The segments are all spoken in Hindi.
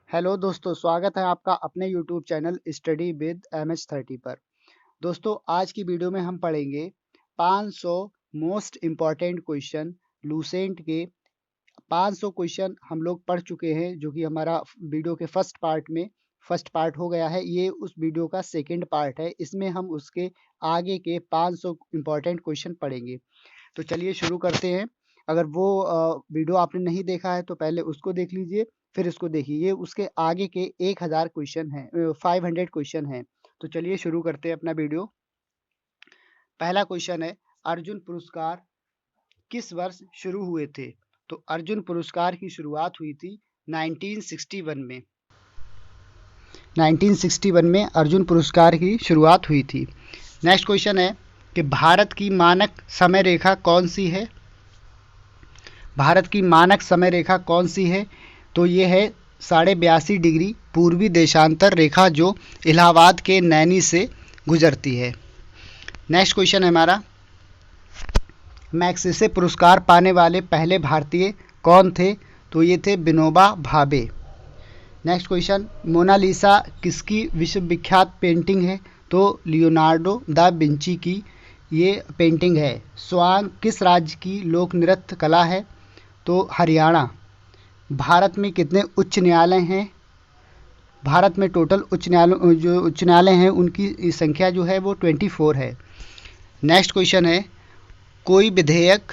हेलो दोस्तों, स्वागत है आपका अपने YouTube channel study with MH30 पर। दोस्तों, आज की वीडियो में हम पढ़ेंगे 500 मोस्ट इम्पॉर्टेंट क्वेश्चन। लूसेंट के 500 क्वेश्चन हम लोग पढ़ चुके हैं, जो कि हमारा वीडियो के फर्स्ट पार्ट हो गया है। ये उस वीडियो का सेकंड पार्ट है। इसमें हम उसके आगे के 500 इम्पॉर्टेंट क्वेश्चन पढ़ेंगे। तो चलिए शुरू करते हैं। अगर वो वीडियो आपने नहीं देखा है तो पहले उसको देख लीजिए, फिर इसको देखिए। ये उसके आगे के 1000 क्वेश्चन हैं, 500 क्वेश्चन हैं। तो चलिए शुरू करते हैं अपना वीडियो। पहला क्वेश्चन है, अर्जुन पुरस्कार किस वर्ष शुरू हुए थे? तो अर्जुन पुरस्कार की शुरुआत हुई थी 1961 में। 1961 में अर्जुन पुरस्कार की शुरुआत हुई थी। नेक्स्ट क्वेश्चन है कि भारत की मानक समय रेखा कौन सी है? भारत की मानक समय रेखा कौन सी है? तो ये है 82.5 डिग्री पूर्वी देशांतर रेखा, जो इलाहाबाद के नैनी से गुजरती है। नेक्स्ट क्वेश्चन है हमारा, मैग्सेसे पुरस्कार पाने वाले पहले भारतीय कौन थे? तो ये थे Vinoba Bhave. Next question, Mona Lisa किसकी विश्वविख्यात पेंटिंग है? तो लियोनार्डो दा विंची की ये पेंटिंग है। स्वांग किस राज्य की लोक नृत्य कला है? तो हरियाणा। भारत में कितने उच्च न्यायालय हैं? भारत में टोटल उच्च न्यायालय हैं उनकी संख्या जो है वो 24 है। नेक्स्ट क्वेश्चन है, कोई विधेयक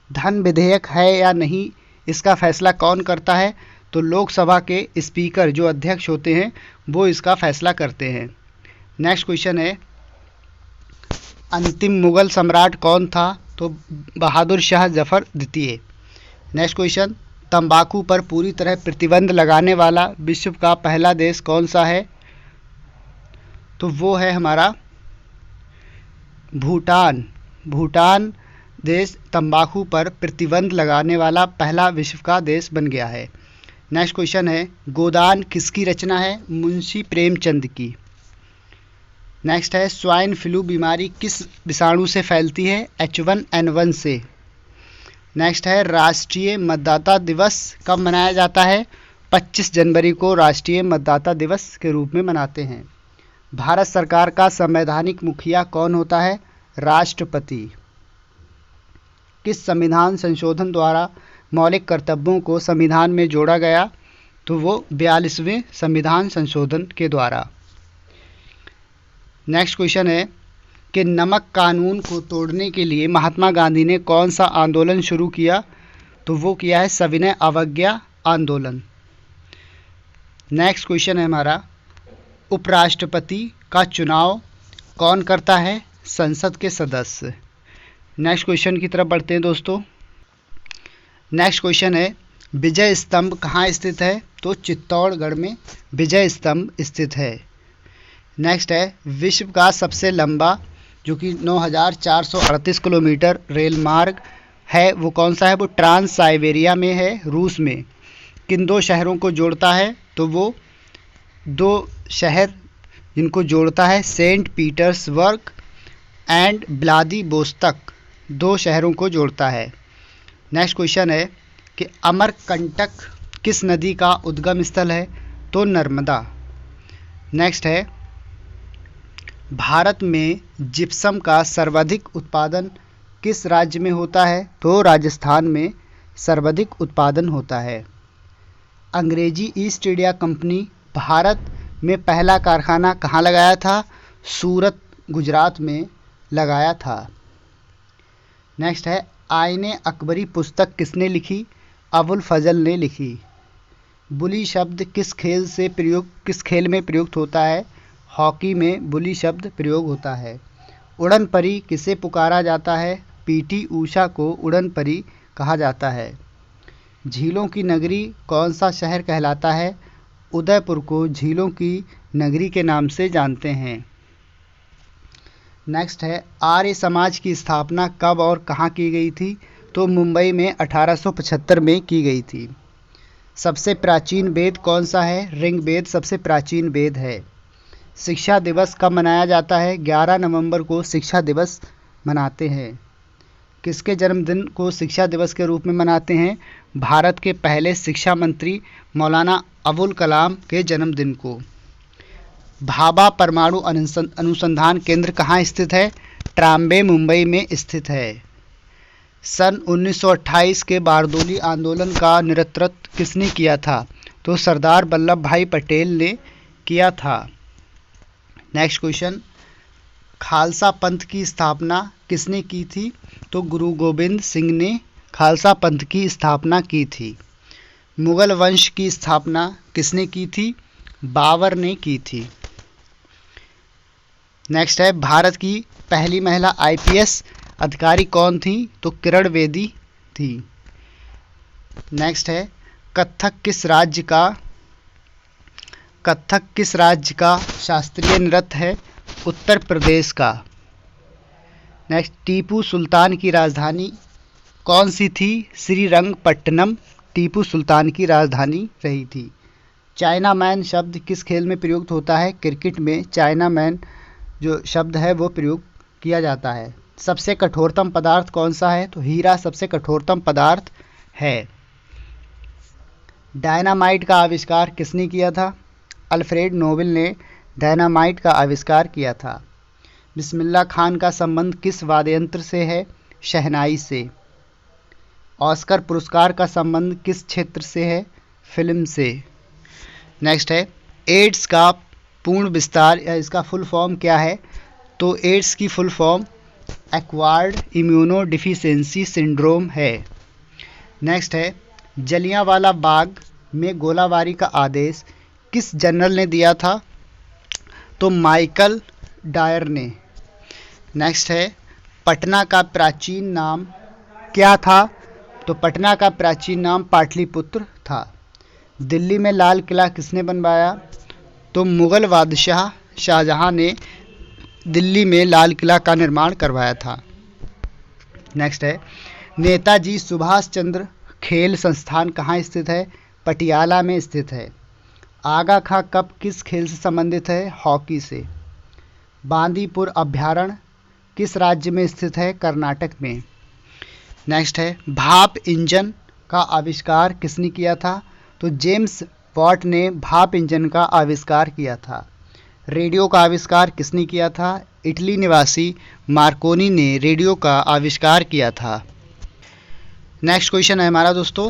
धन विधेयक है या नहीं, इसका फैसला कौन करता है? तो लोकसभा के स्पीकर जो अध्यक्ष होते हैं वो इसका फैसला करते हैं। नेक्स्ट क्वेश्चन है, अंतिम मुगल सम्राट कौन था? तो बहादुर शाह जफर द्वितीय। नेक्स्ट क्वेश्चन, तंबाकू पर पूरी तरह प्रतिबंध लगाने वाला विश्व का पहला देश कौन सा है? तो वो है हमारा भूटान। भूटान देश तंबाकू पर प्रतिबंध लगाने वाला पहला विश्व का देश बन गया है। नेक्स्ट क्वेश्चन है, गोदान किसकी रचना है? मुंशी प्रेमचंद की। नेक्स्ट है, स्वाइन फ्लू बीमारी किस विषाणु से फैलती है? H1N1 से। नेक्स्ट है, राष्ट्रीय मतदाता दिवस कब मनाया जाता है? 25 जनवरी को राष्ट्रीय मतदाता दिवस के रूप में मनाते हैं। भारत सरकार का संवैधानिक मुखिया कौन होता है? राष्ट्रपति। किस संविधान संशोधन द्वारा मौलिक कर्तव्यों को संविधान में जोड़ा गया? तो वो 42वें संविधान संशोधन के द्वारा। नेक्स्ट क्वेश्चन है कि नमक कानून को तोड़ने के लिए महात्मा गांधी ने कौन सा आंदोलन शुरू किया? तो वो किया है सविनय अवज्ञा आंदोलन। नेक्स्ट क्वेश्चन है हमारा, उपराष्ट्रपति का चुनाव कौन करता है? संसद के सदस्य। नेक्स्ट क्वेश्चन की तरफ बढ़ते हैं दोस्तों। नेक्स्ट क्वेश्चन है, विजय स्तंभ कहाँ स्थित है? तो चित्तौड़गढ़ में विजय स्तंभ स्थित है। नेक्स्ट है, विश्व का सबसे लंबा जो कि 9438 किलोमीटर रेल मार्ग है वो कौन सा है? वो ट्रांस साइबेरिया में है, रूस में। किन दो शहरों को जोड़ता है? तो वो दो शहर जिनको जोड़ता है सेंट पीटर्सबर्ग एंड व्लादिवोस्तोक, दो शहरों को जोड़ता है। नेक्स्ट क्वेश्चन है कि अमरकंटक किस नदी का उद्गम स्थल है? तो नर्मदा। नेक्स्ट है, भारत में जिप्सम का सर्वाधिक उत्पादन किस राज्य में होता है? तो राजस्थान में सर्वाधिक उत्पादन होता है। अंग्रेजी ईस्ट इंडिया कंपनी भारत में पहला कारखाना कहाँ लगाया था? सूरत, गुजरात में लगाया था। नेक्स्ट है, आईने अकबरी पुस्तक किसने लिखी? अबुल फजल ने लिखी। बुली शब्द किस खेल में प्रयुक्त होता है? हॉकी में बुली शब्द प्रयोग होता है। उड़न परी किसे पुकारा जाता है? पीटी ऊषा को उड़न परी कहा जाता है। झीलों की नगरी कौन सा शहर कहलाता है? उदयपुर को झीलों की नगरी के नाम से जानते हैं। नेक्स्ट है, आर्य समाज की स्थापना कब और कहाँ की गई थी? तो मुंबई में 1875 में की गई थी। सबसे प्राचीन वेद कौन सा है? ऋग्वेद सबसे प्राचीन वेद है। शिक्षा दिवस कब मनाया जाता है? 11 नवंबर को शिक्षा दिवस मनाते हैं। किसके जन्मदिन को शिक्षा दिवस के रूप में मनाते हैं? भारत के पहले शिक्षा मंत्री मौलाना अबुल कलाम के जन्मदिन को। भाभा परमाणु अनुसंधान केंद्र कहाँ स्थित है? ट्राम्बे, मुंबई में स्थित है। सन 1928 के बारदोली आंदोलन का नेतृत्व किसने किया था? तो सरदार वल्लभ भाई पटेल ने किया था। नेक्स्ट क्वेश्चन, खालसा पंथ की स्थापना किसने की थी? तो गुरु गोबिंद सिंह ने खालसा पंथ की स्थापना की थी। मुगल वंश की स्थापना किसने की थी? बाबर ने की थी। नेक्स्ट है, भारत की पहली महिला आईपीएस अधिकारी कौन थी? तो किरण बेदी थी। नेक्स्ट है, कथक किस राज्य का शास्त्रीय नृत्य है? उत्तर प्रदेश का। नेक्स्ट, टीपू सुल्तान की राजधानी कौन सी थी? श्रीरंगपट्टनम टीपू सुल्तान की राजधानी रही थी। चाइना मैन शब्द किस खेल में प्रयुक्त होता है? क्रिकेट में चाइना मैन जो शब्द है वो प्रयोग किया जाता है। सबसे कठोरतम पदार्थ कौन सा है? तो हीरा सबसे कठोरतम पदार्थ है। डायनामाइट का आविष्कार किसने किया था? अल्फ्रेड नोबेल ने डायनामाइट का आविष्कार किया था। बिस्मिल्लाह खान का संबंध किस वाद्य यंत्र से है? शहनाई से। ऑस्कर पुरस्कार का संबंध किस क्षेत्र से है? फिल्म से। नेक्स्ट है, एड्स का पूर्ण विस्तार या इसका फुल फॉर्म क्या है? तो एड्स की full form acquired immuno deficiency syndrome है। नेक्स्ट है, जलियांवाला बाग में गोलाबारी का आदेश किस जनरल ने दिया था? तो माइकल डायर ने। नेक्स्ट है, पटना का प्राचीन नाम क्या था? तो पटना का प्राचीन नाम पाटलिपुत्र था। दिल्ली में लाल किला किसने बनवाया? तो मुगल बादशाह शाहजहां ने दिल्ली में लाल किला का निर्माण करवाया था। नेक्स्ट है, नेताजी सुभाष चंद्र खेल संस्थान कहाँ स्थित है? पटियाला में स्थित है। आगा खां कप किस खेल से संबंधित है? हॉकी से। बांदीपुर अभयारण्य किस राज्य में स्थित है? कर्नाटक में। नेक्स्ट है, भाप इंजन का आविष्कार किसने किया था? तो जेम्स वॉट ने भाप इंजन का आविष्कार किया था। रेडियो का आविष्कार किसने किया था? इटली निवासी मार्कोनी ने रेडियो का आविष्कार किया था। नेक्स्ट क्वेश्चन है हमारा दोस्तों,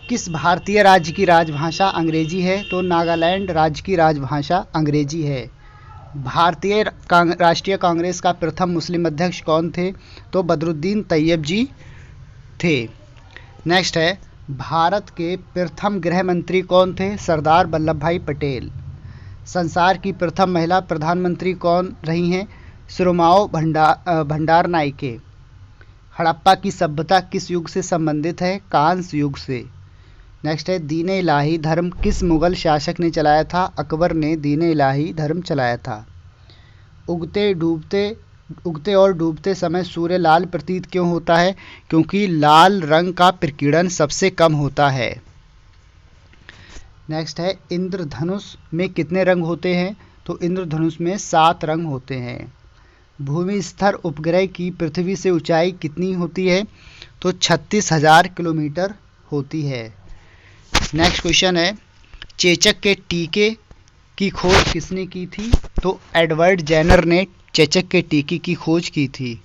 किस भारतीय राज्य की राजभाषा अंग्रेजी है? तो नागालैंड राज्य की राजभाषा अंग्रेजी है। भारतीय राष्ट्रीय कांग्रेस का प्रथम मुस्लिम अध्यक्ष कौन थे? तो बदरुद्दीन तैयब जी थे। नेक्स्ट है, भारत के प्रथम गृह मंत्री कौन थे? सरदार वल्लभ भाई पटेल। संसार की प्रथम महिला प्रधानमंत्री कौन रही हैं? सुरमाओ भंडार नायके। हड़प्पा की सभ्यता किस युग से संबंधित है? कांस्य युग से। नेक्स्ट है, दीन इलाही धर्म किस मुगल शासक ने चलाया था? अकबर ने दीन इलाही धर्म चलाया था। उगते और डूबते समय सूर्य लाल प्रतीत क्यों होता है? क्योंकि लाल रंग का प्रकीर्णन सबसे कम होता है। नेक्स्ट है, इंद्रधनुष में कितने रंग होते हैं? तो इंद्रधनुष में 7 रंग होते हैं। भूमि स्तर उपग्रह की पृथ्वी से ऊंचाई कितनी होती है? तो 36,000 किलोमीटर होती है। नेक्स्ट क्वेश्चन है, चेचक के टीके की खोज किसने की थी? तो एडवर्ड जेनर ने चेचक के टीके की खोज की थी।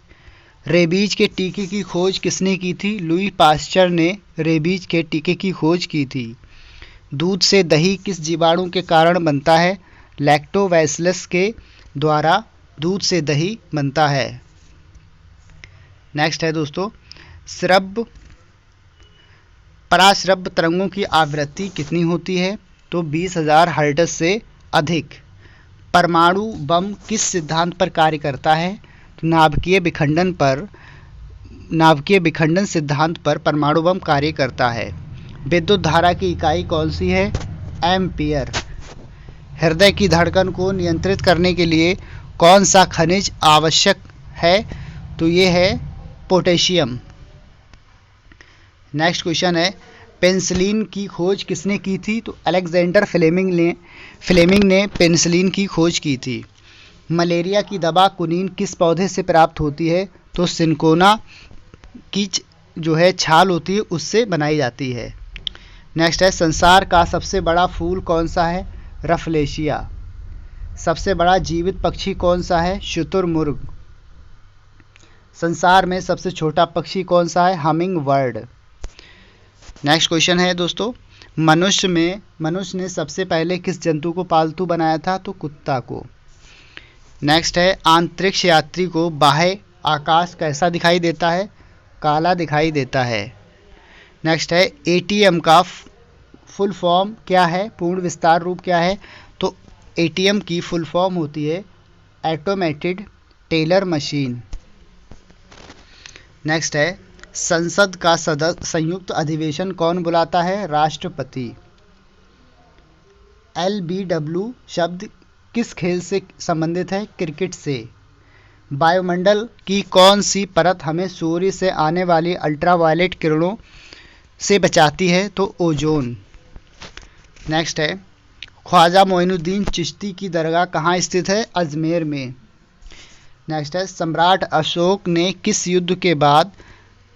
रेबीज के टीके की खोज किसने की थी? लुई पास्चर ने रेबीज के टीके की खोज की थी। दूध से दही किस जीवाणु के कारण बनता है? लैक्टोबैसिलस के द्वारा दूध से दही बनता है। नेक्स्ट है दोस्तों, पराश्रव्य तरंगों की आवृत्ति कितनी होती है? तो 20,000 हर्ट्ज से अधिक। परमाणु बम किस सिद्धांत पर कार्य करता है? तो नाभिकीय विखंडन सिद्धांत पर परमाणु बम कार्य करता है। विद्युत धारा की इकाई कौन सी है? एम्पियर। हृदय की धड़कन को नियंत्रित करने के लिए कौन सा खनिज आवश्यक है? तो ये है पोटेशियम। नेक्स्ट क्वेश्चन है, पेनिसिलिन की खोज किसने की थी? तो अलेक्जेंडर फ्लेमिंग ने पेनिसिलिन की खोज की थी। मलेरिया की दवा कुनीन किस पौधे से प्राप्त होती है? तो सिनकोना की जो है छाल होती है उससे बनाई जाती है। नेक्स्ट है, संसार का सबसे बड़ा फूल कौन सा है? रफलेशिया। सबसे बड़ा जीवित पक्षी कौन सा है? शुतुरमुर्ग। संसार में सबसे छोटा पक्षी कौन सा है? Humming bird. नेक्स्ट क्वेश्चन है दोस्तों, मनुष्य ने सबसे पहले किस जंतु को पालतू बनाया था? तो कुत्ता को। नेक्स्ट है, अंतरिक्ष यात्री को बाह्य आकाश कैसा दिखाई देता है? काला दिखाई देता है। नेक्स्ट है, एटीएम का फुल फॉर्म क्या है? पूर्ण विस्तार रूप क्या है? तो एटीएम की फुल फॉर्म होती है ऑटोमेटेड टेलर मशीन। नेक्स्ट है, संसद का संयुक्त अधिवेशन कौन बुलाता है? राष्ट्रपति। LBW शब्द किस खेल से संबंधित है? क्रिकेट से। वायुमंडल की कौन सी परत हमें सूर्य से आने वाली अल्ट्रावायलेट किरणों से बचाती है? तो ओजोन। नेक्स्ट है, ख्वाजा मोइनुद्दीन चिश्ती की दरगाह कहाँ स्थित है? अजमेर में। नेक्स्ट है, सम्राट अशोक ने किस युद्ध के बाद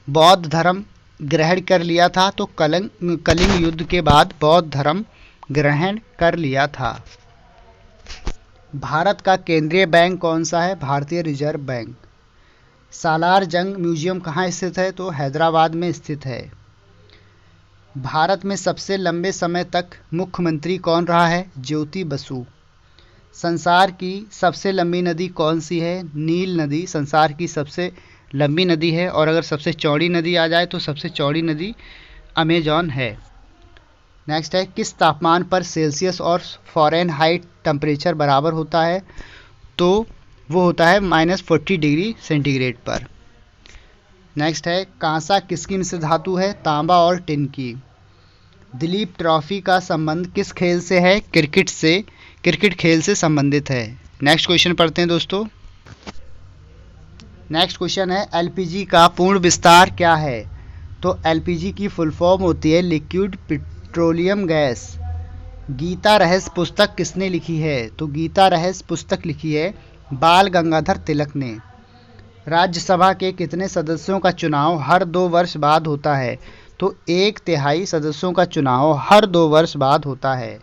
बौद्ध धर्म ग्रहण कर लिया था? तो कलिंग युद्ध के बाद बौद्ध धर्म ग्रहण कर लिया था। भारत का केंद्रीय बैंक कौन सा है? भारतीय रिजर्व बैंक। सालार जंग म्यूजियम कहाँ स्थित है? तो हैदराबाद में स्थित है। भारत में सबसे लंबे समय तक मुख्यमंत्री कौन रहा है? ज्योति बसु। संसार की सबसे लंबी नदी कौन सी है? नील नदी संसार की सबसे लंबी नदी है, और अगर सबसे चौड़ी नदी आ जाए तो सबसे चौड़ी नदी अमेजॉन है। नेक्स्ट है, किस तापमान पर सेल्सियस और फ़ारेनहाइट टेम्परेचर बराबर होता है? तो वो होता है -40 डिग्री सेंटीग्रेड पर। नेक्स्ट है, कांसा किसकी मिश्र धातु है? तांबा और टिन की। दिलीप ट्रॉफी का संबंध किस खेल से है? क्रिकेट से, क्रिकेट खेल से संबंधित है। नेक्स्ट क्वेश्चन पढ़ते हैं दोस्तों। नेक्स्ट क्वेश्चन है, एलपीजी का पूर्ण विस्तार क्या है? तो एलपीजी की फुल फॉर्म होती है लिक्विड पेट्रोलियम गैस। गीता रहस्य पुस्तक किसने लिखी है? तो गीता रहस्य पुस्तक लिखी है बाल गंगाधर तिलक ने। राज्यसभा के कितने सदस्यों का चुनाव हर 2 वर्ष बाद होता है? तो 1/3 सदस्यों का चुनाव हर 2 वर्ष बाद होता है।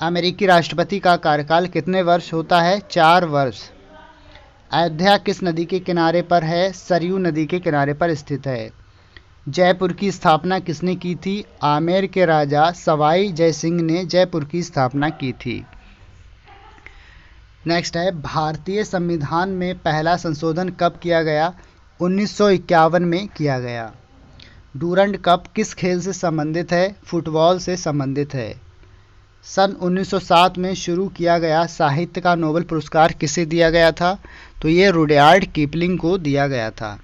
अमेरिकी राष्ट्रपति का कार्यकाल कितने वर्ष होता है? 4 वर्ष। अयोध्या किस नदी के किनारे पर है? सरयू नदी के किनारे पर स्थित है। जयपुर की स्थापना किसने की थी? आमेर के राजा सवाई जयसिंह ने जयपुर की स्थापना की थी। नेक्स्ट है, भारतीय संविधान में पहला संशोधन कब किया गया? 1951 में किया गया। डूरंड कप किस खेल से संबंधित है? फुटबॉल से संबंधित है। सन 1907 में शुरू किया गया साहित्य का नोबेल पुरस्कार किसे दिया गया था? तो ये रुडयार्ड किपलिंग को दिया गया था।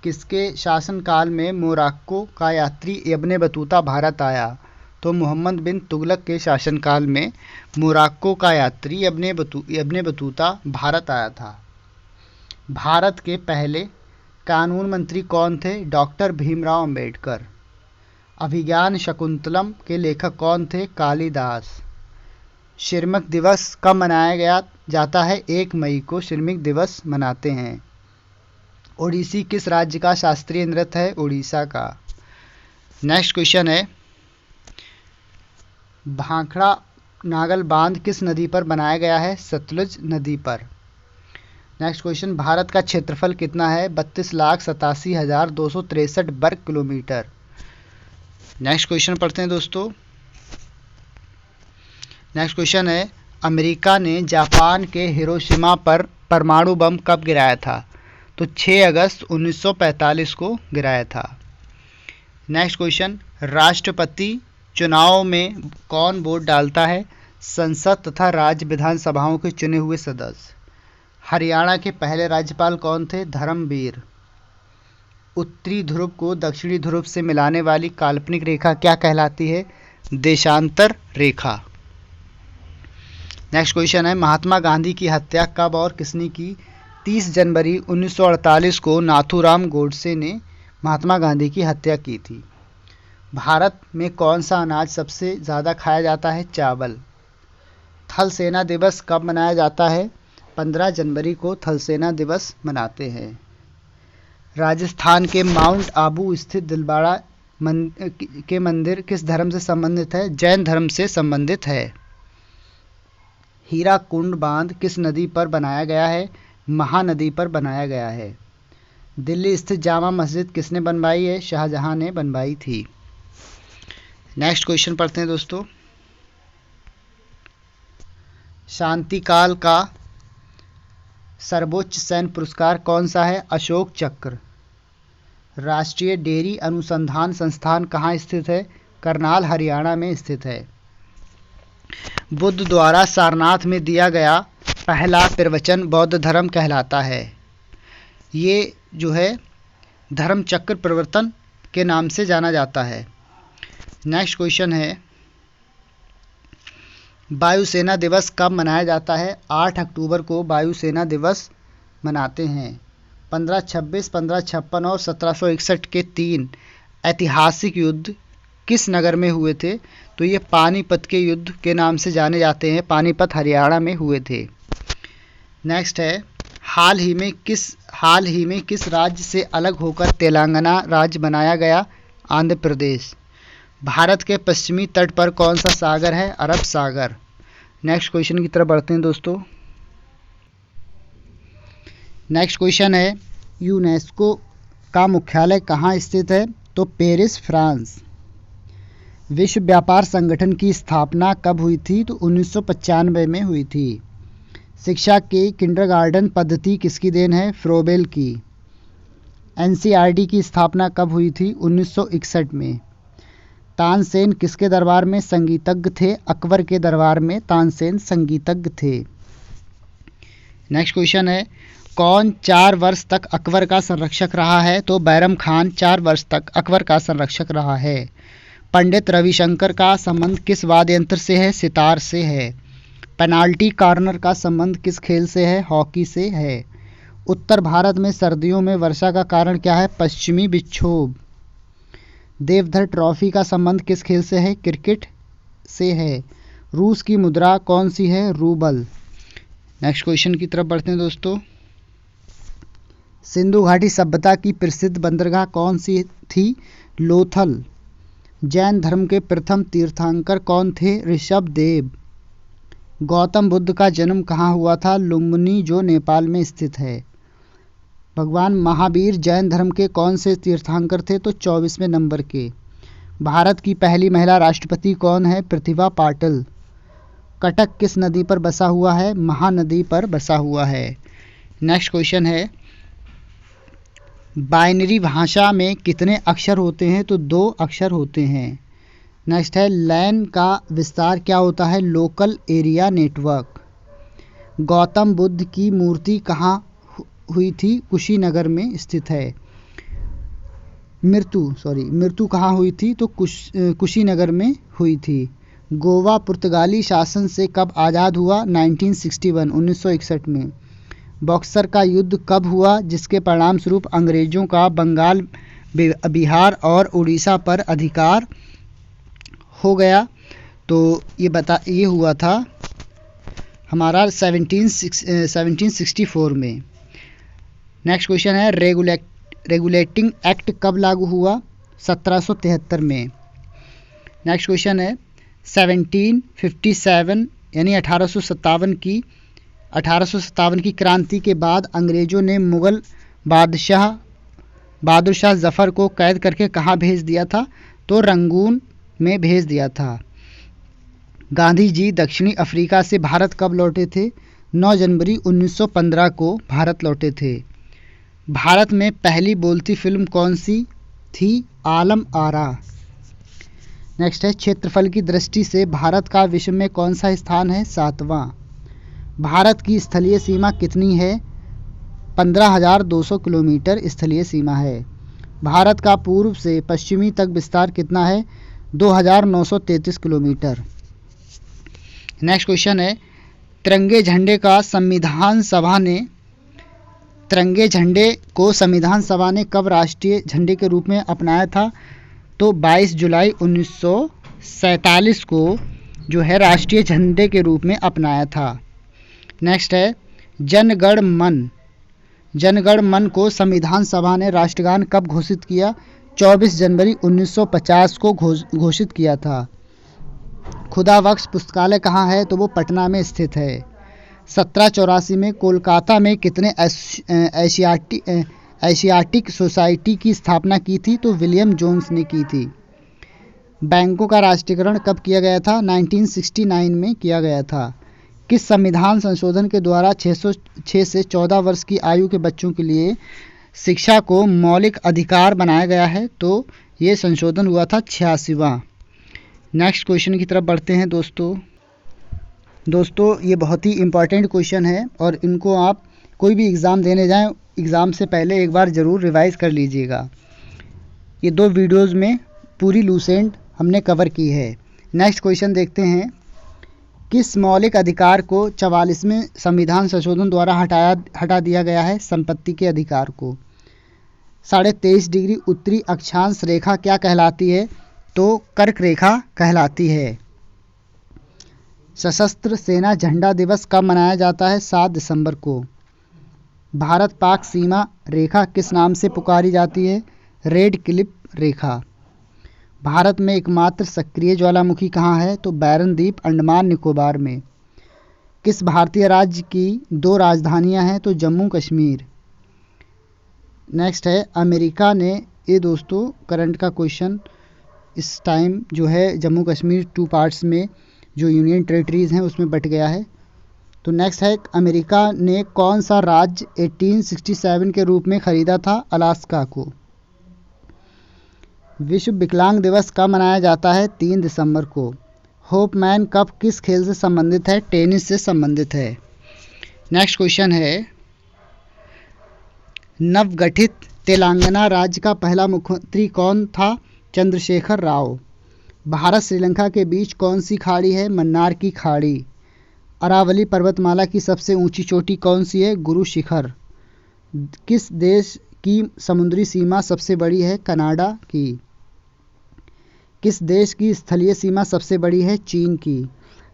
किसके शासनकाल में मोरक्को का यात्री इब्ने बतूता भारत आया? तो मोहम्मद बिन तुगलक के शासनकाल में मोरक्को का यात्री इब्ने बतूता भारत आया था। भारत के पहले कानून मंत्री कौन थे? डॉक्टर भीमराव अंबेडकर। अभिज्ञान शकुंतलम के लेखक कौन थे? कालिदास। श्रमिक दिवस कब मनाया जाता है? 1 मई को श्रमिक दिवस मनाते हैं। ओडिसी किस राज्य का शास्त्रीय नृत्य है? उड़ीसा का। नेक्स्ट क्वेश्चन है, भाखड़ा नागल बांध किस नदी पर बनाया गया है? सतलुज नदी पर। नेक्स्ट क्वेश्चन, भारत का क्षेत्रफल कितना है? 32,87,263 वर्ग किलोमीटर। नेक्स्ट क्वेश्चन पढ़ते हैं दोस्तों। नेक्स्ट क्वेश्चन है, अमेरिका ने जापान के हिरोशिमा पर परमाणु बम कब गिराया था? तो 6 अगस्त 1945 को गिराया था। नेक्स्ट क्वेश्चन, राष्ट्रपति चुनाव में कौन वोट डालता है? संसद तथा राज्य विधानसभाओं के चुने हुए सदस्य। हरियाणा के पहले राज्यपाल कौन थे? धर्मवीर। उत्तरी ध्रुव को दक्षिणी ध्रुव से मिलाने वाली काल्पनिक रेखा क्या कहलाती है? देशांतर रेखा। नेक्स्ट क्वेश्चन है, महात्मा गांधी की हत्या कब और किसने की? 30 जनवरी 1948 को नाथूराम गोडसे ने महात्मा गांधी की हत्या की थी। भारत में कौन सा अनाज सबसे ज़्यादा खाया जाता है? चावल। थल सेना दिवस कब मनाया जाता है? 15 जनवरी को थल सेना दिवस मनाते हैं। राजस्थान के माउंट आबू स्थित दिलवाड़ा के मंदिर किस धर्म से संबंधित है? जैन धर्म से संबंधित है। हीराकुंड बांध किस नदी पर बनाया गया है? महानदी पर बनाया गया है। दिल्ली स्थित जामा मस्जिद किसने बनवाई है? शाहजहां ने बनवाई थी। नेक्स्ट क्वेश्चन पढ़ते हैं दोस्तों। शांतिकाल का सर्वोच्च सैन्य पुरस्कार कौन सा है? अशोक चक्र। राष्ट्रीय डेयरी अनुसंधान संस्थान कहाँ स्थित है? करनाल हरियाणा में स्थित है। बुद्ध द्वारा सारनाथ में दिया गया पहला प्रवचन बौद्ध धर्म कहलाता है। ये जो है धर्म चक्र प्रवर्तन के नाम से जाना जाता है। नेक्स्ट क्वेश्चन है, वायुसेना दिवस कब मनाया जाता है? 8 अक्टूबर को वायुसेना दिवस मनाते हैं। 1526, 1556 और 1761 के 3 ऐतिहासिक युद्ध किस नगर में हुए थे? तो ये पानीपत के युद्ध के नाम से जाने जाते हैं। पानीपत हरियाणा में हुए थे। नेक्स्ट है, हाल ही में किस राज्य से अलग होकर तेलंगाना राज्य बनाया गया? आंध्र प्रदेश। भारत के पश्चिमी तट पर कौन सा सागर है? अरब सागर। नेक्स्ट क्वेश्चन की तरफ बढ़ते हैं दोस्तों। नेक्स्ट क्वेश्चन है, यूनेस्को का मुख्यालय कहाँ स्थित है? तो पेरिस, फ्रांस। विश्व व्यापार संगठन की स्थापना कब हुई थी? तो 1995 में हुई थी। शिक्षा की किंडरगार्टन पद्धति किसकी देन है? फ्रोबेल की। एनसीईआरटी की स्थापना कब हुई थी? 1961 में। तानसेन किसके दरबार में संगीतज्ञ थे? अकबर के दरबार में तानसेन संगीतज्ञ थे। नेक्स्ट क्वेश्चन है, कौन 4 वर्ष तक अकबर का संरक्षक रहा है? तो बैरम खान 4 वर्ष तक अकबर का संरक्षक रहा है। पंडित रविशंकर का संबंध किस वाद्य यंत्र से है? सितार से है। पेनाल्टी कॉर्नर का संबंध किस खेल से है? हॉकी से है। उत्तर भारत में सर्दियों में वर्षा का कारण क्या है? पश्चिमी विक्षोभ। देवधर ट्रॉफी का संबंध किस खेल से है? क्रिकेट से है। रूस की मुद्रा कौन सी है? रूबल। नेक्स्ट क्वेश्चन की तरफ बढ़ते हैं दोस्तों। सिंधु घाटी सभ्यता की प्रसिद्ध बंदरगाह कौन सी थी? लोथल। जैन धर्म के प्रथम तीर्थंकर कौन थे? ऋषभदेव। गौतम बुद्ध का जन्म कहाँ हुआ था? लुम्बिनी, जो नेपाल में स्थित है। भगवान महावीर जैन धर्म के कौन से तीर्थंकर थे? तो 24वें नंबर के। भारत की पहली महिला राष्ट्रपति कौन है? प्रतिभा पाटिल। कटक किस नदी पर बसा हुआ है? महानदी पर बसा हुआ है। नेक्स्ट क्वेश्चन है, बाइनरी भाषा में कितने अक्षर होते हैं? तो 2 अक्षर होते हैं। नेक्स्ट है, लैन का विस्तार क्या होता है? Local area network. Gautam Buddha की मूर्ति कहाँ हुई थी? कुशीनगर में स्थित है। मृत्यु कहाँ हुई थी? तो कुशीनगर में हुई थी। गोवा पुर्तगाली शासन से कब आज़ाद हुआ? 1961 में। बक्सर का युद्ध कब हुआ, जिसके परिणाम स्वरूप अंग्रेजों का बंगाल, बिहार और उड़ीसा पर अधिकार हो गया? तो ये हुआ था हमारा 1764 में। नेक्स्ट क्वेश्चन है, रेगुलेटिंग एक्ट कब लागू हुआ? 1773 में। नेक्स्ट क्वेश्चन है, 1757 यानी 1857 की क्रांति के बाद अंग्रेजों ने मुगल बहादुर शाह जफर को कैद करके कहाँ भेज दिया था? तो रंगून में भेज दिया था। गांधी जी दक्षिणी अफ्रीका से भारत कब लौटे थे? 9 जनवरी 1915 को भारत लौटे थे। भारत में पहली बोलती फिल्म कौन सी थी? आलम आरा। नेक्स्ट है, क्षेत्रफल की दृष्टि से भारत का विश्व में कौन सा स्थान है? 7वां। भारत की स्थलीय सीमा कितनी है? 15,200 किलोमीटर स्थलीय सीमा है। भारत का पूर्व से पश्चिमी तक विस्तार कितना है? 2,933 किलोमीटर। नेक्स्ट क्वेश्चन है, तिरंगे झंडे को संविधान सभा ने कब राष्ट्रीय झंडे के रूप में अपनाया था? तो 22 जुलाई 1947 को जो है राष्ट्रीय झंडे के रूप में अपनाया था। नेक्स्ट है, जन गण मन जनगण मन को संविधान सभा ने राष्ट्रगान कब घोषित किया? 24 जनवरी 1950 को घोषित किया था। खुदा बख्श पुस्तकालय कहाँ है? तो वो पटना में स्थित है। 1784 में कोलकाता में कितने एशियाटिक सोसाइटी की स्थापना की थी? तो विलियम जोन्स ने की थी। बैंकों का राष्ट्रीयकरण कब किया गया था? 1969 में किया गया था। किस संविधान संशोधन के द्वारा 606 से 14 वर्ष की आयु के बच्चों के लिए शिक्षा को मौलिक अधिकार बनाया गया है? तो ये संशोधन हुआ था 86वां। नेक्स्ट क्वेश्चन की तरफ बढ़ते हैं दोस्तों ये बहुत ही इम्पॉर्टेंट क्वेश्चन है और इनको आप कोई भी एग्ज़ाम देने जाएं, एग्ज़ाम से पहले एक बार ज़रूर रिवाइज़ कर लीजिएगा। ये 2 वीडियोज़ में पूरी लूसेंट हमने कवर की है। नेक्स्ट क्वेश्चन देखते हैं। किस मौलिक अधिकार को 44वें संविधान संशोधन द्वारा हटा दिया गया है? संपत्ति के अधिकार को। 23.5 डिग्री उत्तरी अक्षांश रेखा क्या कहलाती है? तो कर्क रेखा कहलाती है। सशस्त्र सेना झंडा दिवस कब मनाया जाता है? 7 दिसंबर को। भारत पाक सीमा रेखा किस नाम से पुकारी जाती है? रेड क्लिफ रेखा। भारत में एकमात्र सक्रिय ज्वालामुखी कहाँ है? तो बैरन द्वीप, अंडमान निकोबार में। किस भारतीय राज्य की 2 राजधानियां हैं? तो जम्मू कश्मीर। नेक्स्ट है अमेरिका ने, ये दोस्तों करंट का क्वेश्चन इस टाइम जो है जम्मू कश्मीर 2 पार्ट्स में जो यूनियन टेरिटरीज़ हैं उसमें बट गया है। तो नेक्स्ट है अमेरिका ने कौन सा राज्य 1867 के रूप में ख़रीदा था? अलास्का को। विश्व विकलांग दिवस कब मनाया जाता है? 3 दिसंबर को। होपमैन कप किस खेल से संबंधित है? टेनिस से संबंधित है। नेक्स्ट क्वेश्चन है नवगठित तेलंगाना राज्य का पहला मुख्यमंत्री कौन था? चंद्रशेखर राव। भारत श्रीलंका के बीच कौन सी खाड़ी है? मन्नार की खाड़ी। अरावली पर्वतमाला की सबसे ऊंची चोटी कौन सी है? गुरु शिखर। किस देश की समुद्री सीमा सबसे बड़ी है? कनाडा की। किस देश की स्थलीय सीमा सबसे बड़ी है? चीन की।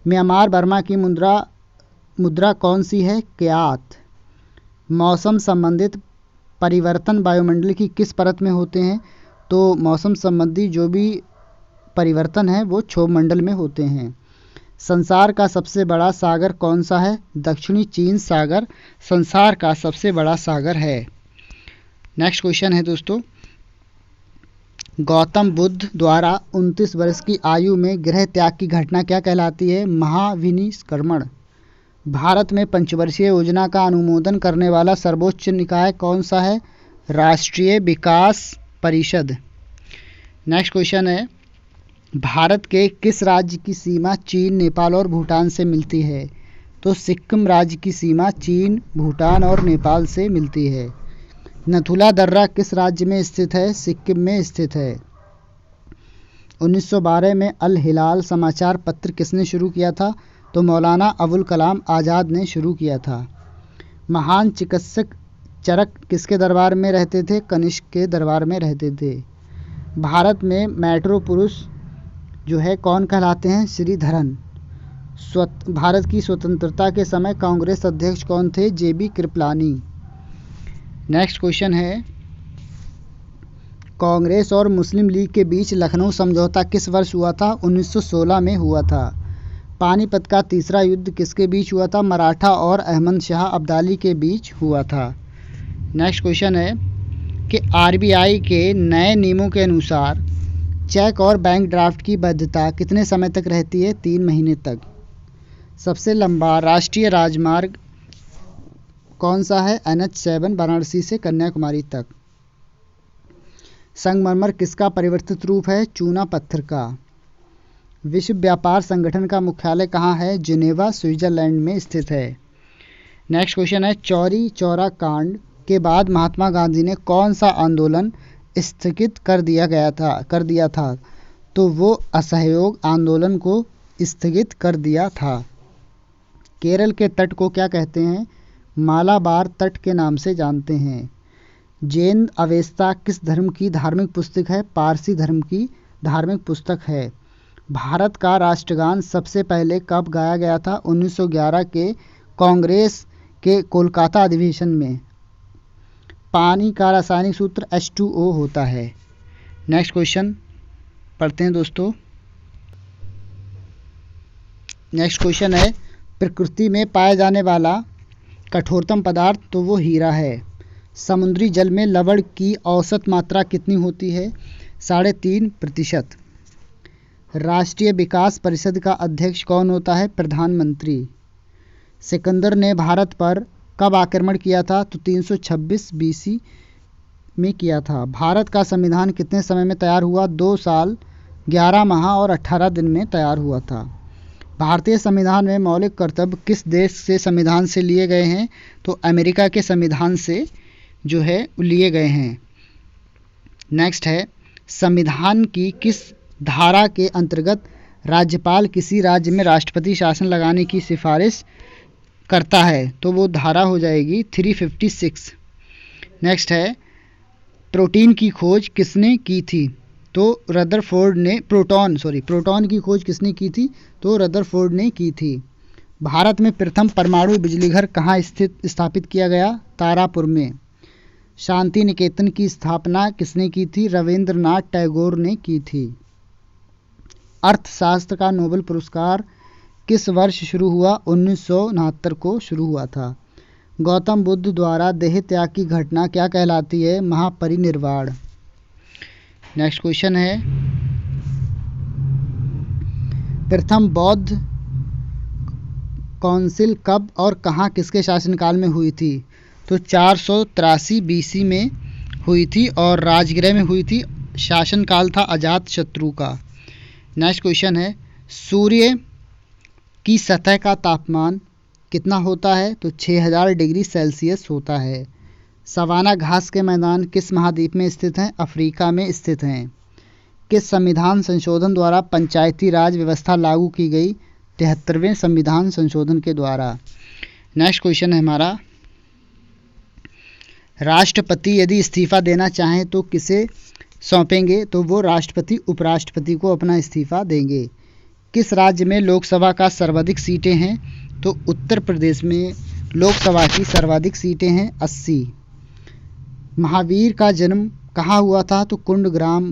म्यांमार बर्मा की मुद्रा कौन सी है? क्यात। मौसम संबंधित परिवर्तन वायुमंडल की किस परत में होते हैं? तो मौसम संबंधी जो भी परिवर्तन है वो क्षोभ मंडल में होते हैं। संसार का सबसे बड़ा सागर कौन सा है? दक्षिणी चीन सागर संसार का सबसे बड़ा सागर है। नेक्स्ट क्वेश्चन है दोस्तों गौतम बुद्ध द्वारा 29 वर्ष की आयु में गृह त्याग की घटना क्या कहलाती है? महाविनिष्क्रमण। भारत में पंचवर्षीय योजना का अनुमोदन करने वाला सर्वोच्च निकाय कौन सा है? राष्ट्रीय विकास परिषद। नेक्स्ट क्वेश्चन है भारत के किस राज्य की सीमा चीन, नेपाल और भूटान से मिलती है? तो सिक्किम राज्य की सीमा चीन, भूटान और नेपाल से मिलती है। नथुला दर्रा किस राज्य में स्थित है? सिक्किम में स्थित है। 1912 में अल हिलाल समाचार पत्र किसने शुरू किया था? तो मौलाना अबुल कलाम आज़ाद ने शुरू किया था। महान चिकित्सक चरक किसके दरबार में रहते थे? कनिष्क के दरबार में रहते थे। भारत में मेट्रो पुरुष जो है कौन कहलाते हैं? श्रीधरन। भारत की स्वतंत्रता के समय कांग्रेस अध्यक्ष कौन थे? जेबी कृपलानी। नेक्स्ट क्वेश्चन है कांग्रेस और मुस्लिम लीग के बीच लखनऊ समझौता किस वर्ष हुआ था? 1916 में हुआ था। पानीपत का तीसरा युद्ध किसके बीच हुआ था? मराठा और अहमद शाह अब्दाली के बीच हुआ था। नेक्स्ट क्वेश्चन है कि आरबीआई के नए नियमों के अनुसार चेक और बैंक ड्राफ्ट की वैधता कितने समय तक रहती है? 3 महीने तक। सबसे लंबा राष्ट्रीय राजमार्ग कौन सा है? NH7 वाराणसी से कन्याकुमारी तक। संगमरमर किसका परिवर्तित रूप है? चूना पत्थर का। विश्व व्यापार संगठन का मुख्यालय कहाँ है? जिनेवा स्विट्जरलैंड में स्थित है। नेक्स्ट क्वेश्चन है चौरी चौरा कांड के बाद महात्मा गांधी ने कौन सा आंदोलन स्थगित कर दिया था? तो वो असहयोग आंदोलन को स्थगित कर दिया था। केरल के तट को क्या कहते हैं? मालाबार तट के नाम से जानते हैं। जैन अवेस्ता किस धर्म की धार्मिक पुस्तक है? पारसी धर्म की धार्मिक पुस्तक है। भारत का राष्ट्रगान सबसे पहले कब गाया गया था? 1911 के कांग्रेस के कोलकाता अधिवेशन में। पानी का रासायनिक सूत्र H2O होता है। नेक्स्ट क्वेश्चन पढ़ते हैं दोस्तों। नेक्स्ट क्वेश्चन है, प्रकृति में पाया जाने वाला कठोरतम पदार्थ तो वो हीरा है। समुद्री जल में लवण की औसत मात्रा कितनी होती है? 3.5%। राष्ट्रीय विकास परिषद का अध्यक्ष कौन होता है? प्रधानमंत्री। सिकंदर ने भारत पर कब आक्रमण किया था? तो 326 BC में किया था। भारत का संविधान कितने समय में तैयार हुआ? 2 साल 11 माह और 18 दिन में तैयार हुआ था। भारतीय संविधान में मौलिक कर्तव्य किस देश से संविधान से लिए गए हैं? तो अमेरिका के संविधान से जो है लिए गए हैं। नेक्स्ट है, संविधान की किस धारा के अंतर्गत राज्यपाल किसी राज्य में राष्ट्रपति शासन लगाने की सिफारिश करता है? तो वो धारा हो जाएगी 356। नेक्स्ट है, प्रोटीन की खोज किसने की थी? तो रदरफोर्ड ने प्रोटॉन की खोज किसने की थी? तो रदरफोर्ड ने की थी। भारत में प्रथम परमाणु बिजली घर कहाँ स्थापित किया गया? तारापुर में। शांति निकेतन की स्थापना किसने की थी? रविंद्रनाथ टैगोर ने की थी। अर्थशास्त्र का नोबेल पुरस्कार किस वर्ष शुरू हुआ? 1969 को शुरू हुआ था। गौतम बुद्ध द्वारा देह त्याग की घटना क्या कहलाती है? महापरिनिर्वाण। नेक्स्ट क्वेश्चन है, प्रथम बौद्ध काउंसिल कब और कहाँ किसके शासनकाल में हुई थी? तो 483 BC में हुई थी और राजगृह में हुई थी। शासनकाल था अजातशत्रु का। नेक्स्ट क्वेश्चन है, सूर्य की सतह का तापमान कितना होता है? तो 6000 डिग्री सेल्सियस होता है। सवाना घास के मैदान किस महाद्वीप में स्थित हैं? अफ्रीका में स्थित हैं। किस संविधान संशोधन द्वारा पंचायती राज व्यवस्था लागू की गई? 73वें संविधान संशोधन के द्वारा। नेक्स्ट क्वेश्चन है हमारा, राष्ट्रपति यदि इस्तीफा देना चाहें तो किसे सौंपेंगे? तो वो राष्ट्रपति उपराष्ट्रपति को अपना इस्तीफा देंगे। किस राज्य में लोकसभा का सर्वाधिक सीटें हैं? तो उत्तर प्रदेश में लोकसभा की सर्वाधिक सीटें हैं 80। महावीर का जन्म कहाँ हुआ था? तो कुंडग्राम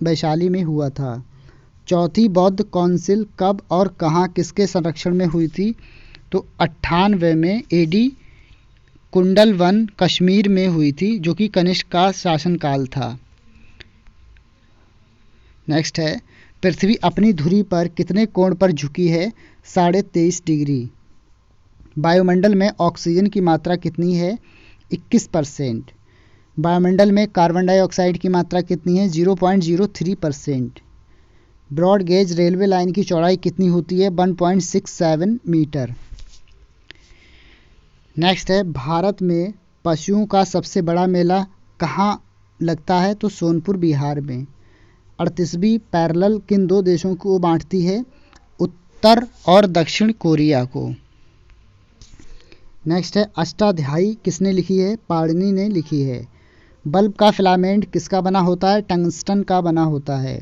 वैशाली में हुआ था। चौथी बौद्ध काउंसिल कब और कहाँ किसके संरक्षण में हुई थी? तो 98 में AD कुंडलवन कश्मीर में हुई थी, जो कि कनिष्क का शासनकाल था। नेक्स्ट है, पृथ्वी अपनी धुरी पर कितने कोण पर झुकी है? 23.5 डिग्री। वायुमंडल में ऑक्सीजन की मात्रा कितनी है? 21%। वायुमंडल में कार्बन डाइऑक्साइड की मात्रा कितनी है? 0.03%। ब्रॉड गेज रेलवे लाइन की चौड़ाई कितनी होती है? 1.67 मीटर। नेक्स्ट है, भारत में पशुओं का सबसे बड़ा मेला कहाँ लगता है? तो सोनपुर बिहार में। 38वीं पैरेलल किन 2 देशों को बांटती है? उत्तर और दक्षिण कोरिया को। नेक्स्ट है, अष्टाध्यायी किसने लिखी है? पाणिनि ने लिखी है। बल्ब का फिलामेंट किसका बना होता है? टंगस्टन का बना होता है।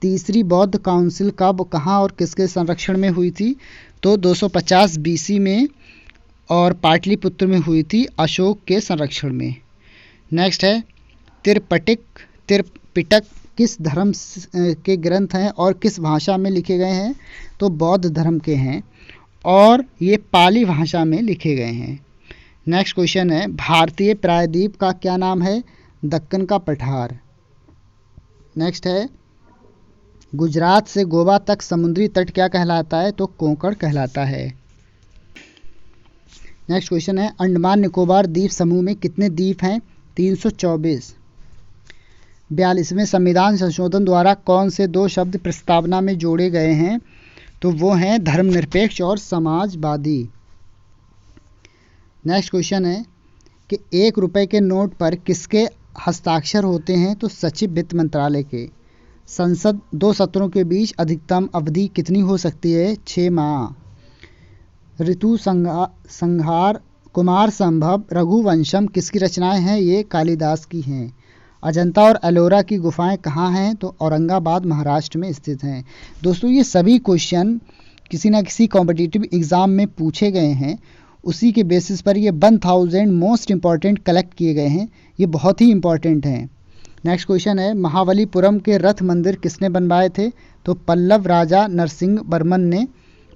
तीसरी बौद्ध काउंसिल कब, कहाँ और किसके संरक्षण में हुई थी? तो 250 BC में और पाटलिपुत्र में हुई थी, अशोक के संरक्षण में। नेक्स्ट है, त्रिपिटक किस धर्म के ग्रंथ हैं और किस भाषा में लिखे गए हैं? तो बौद्ध धर्म के हैं और ये पाली भाषा में लिखे गए हैं। नेक्स्ट क्वेश्चन है, भारतीय प्रायद्वीप का क्या नाम है? दक्कन का पठार। नेक्स्ट है, गुजरात से गोवा तक समुद्री तट क्या कहलाता है? तो कोंकण कहलाता है। नेक्स्ट क्वेश्चन है, अंडमान निकोबार द्वीप समूह में कितने द्वीप हैं? 324। 42वें संविधान संशोधन द्वारा कौन से 2 शब्द प्रस्तावना में जोड़े गए हैं? तो वो हैं धर्मनिरपेक्ष और समाजवादी। नेक्स्ट क्वेश्चन है कि 1 रुपए के नोट पर किसके हस्ताक्षर होते हैं? तो सचिव वित्त मंत्रालय के। संसद 2 सत्रों के बीच अधिकतम अवधि कितनी हो सकती है? 6 माह। ऋतु संहार, कुमार संभव, रघुवंशम किसकी रचनाएं हैं? ये कालिदास की हैं। अजंता और एलोरा की गुफाएं कहाँ हैं? तो औरंगाबाद महाराष्ट्र में स्थित हैं। दोस्तों, ये सभी क्वेश्चन किसी न किसी कॉम्पिटिटिव एग्ज़ाम में पूछे गए हैं। उसी के बेसिस पर ये 1000 मोस्ट इम्पॉर्टेंट कलेक्ट किए गए हैं, ये बहुत ही इम्पॉर्टेंट हैं। नेक्स्ट क्वेश्चन है, महाबलीपुरम के रथ मंदिर किसने बनवाए थे? तो पल्लव राजा नरसिंह वर्मन ने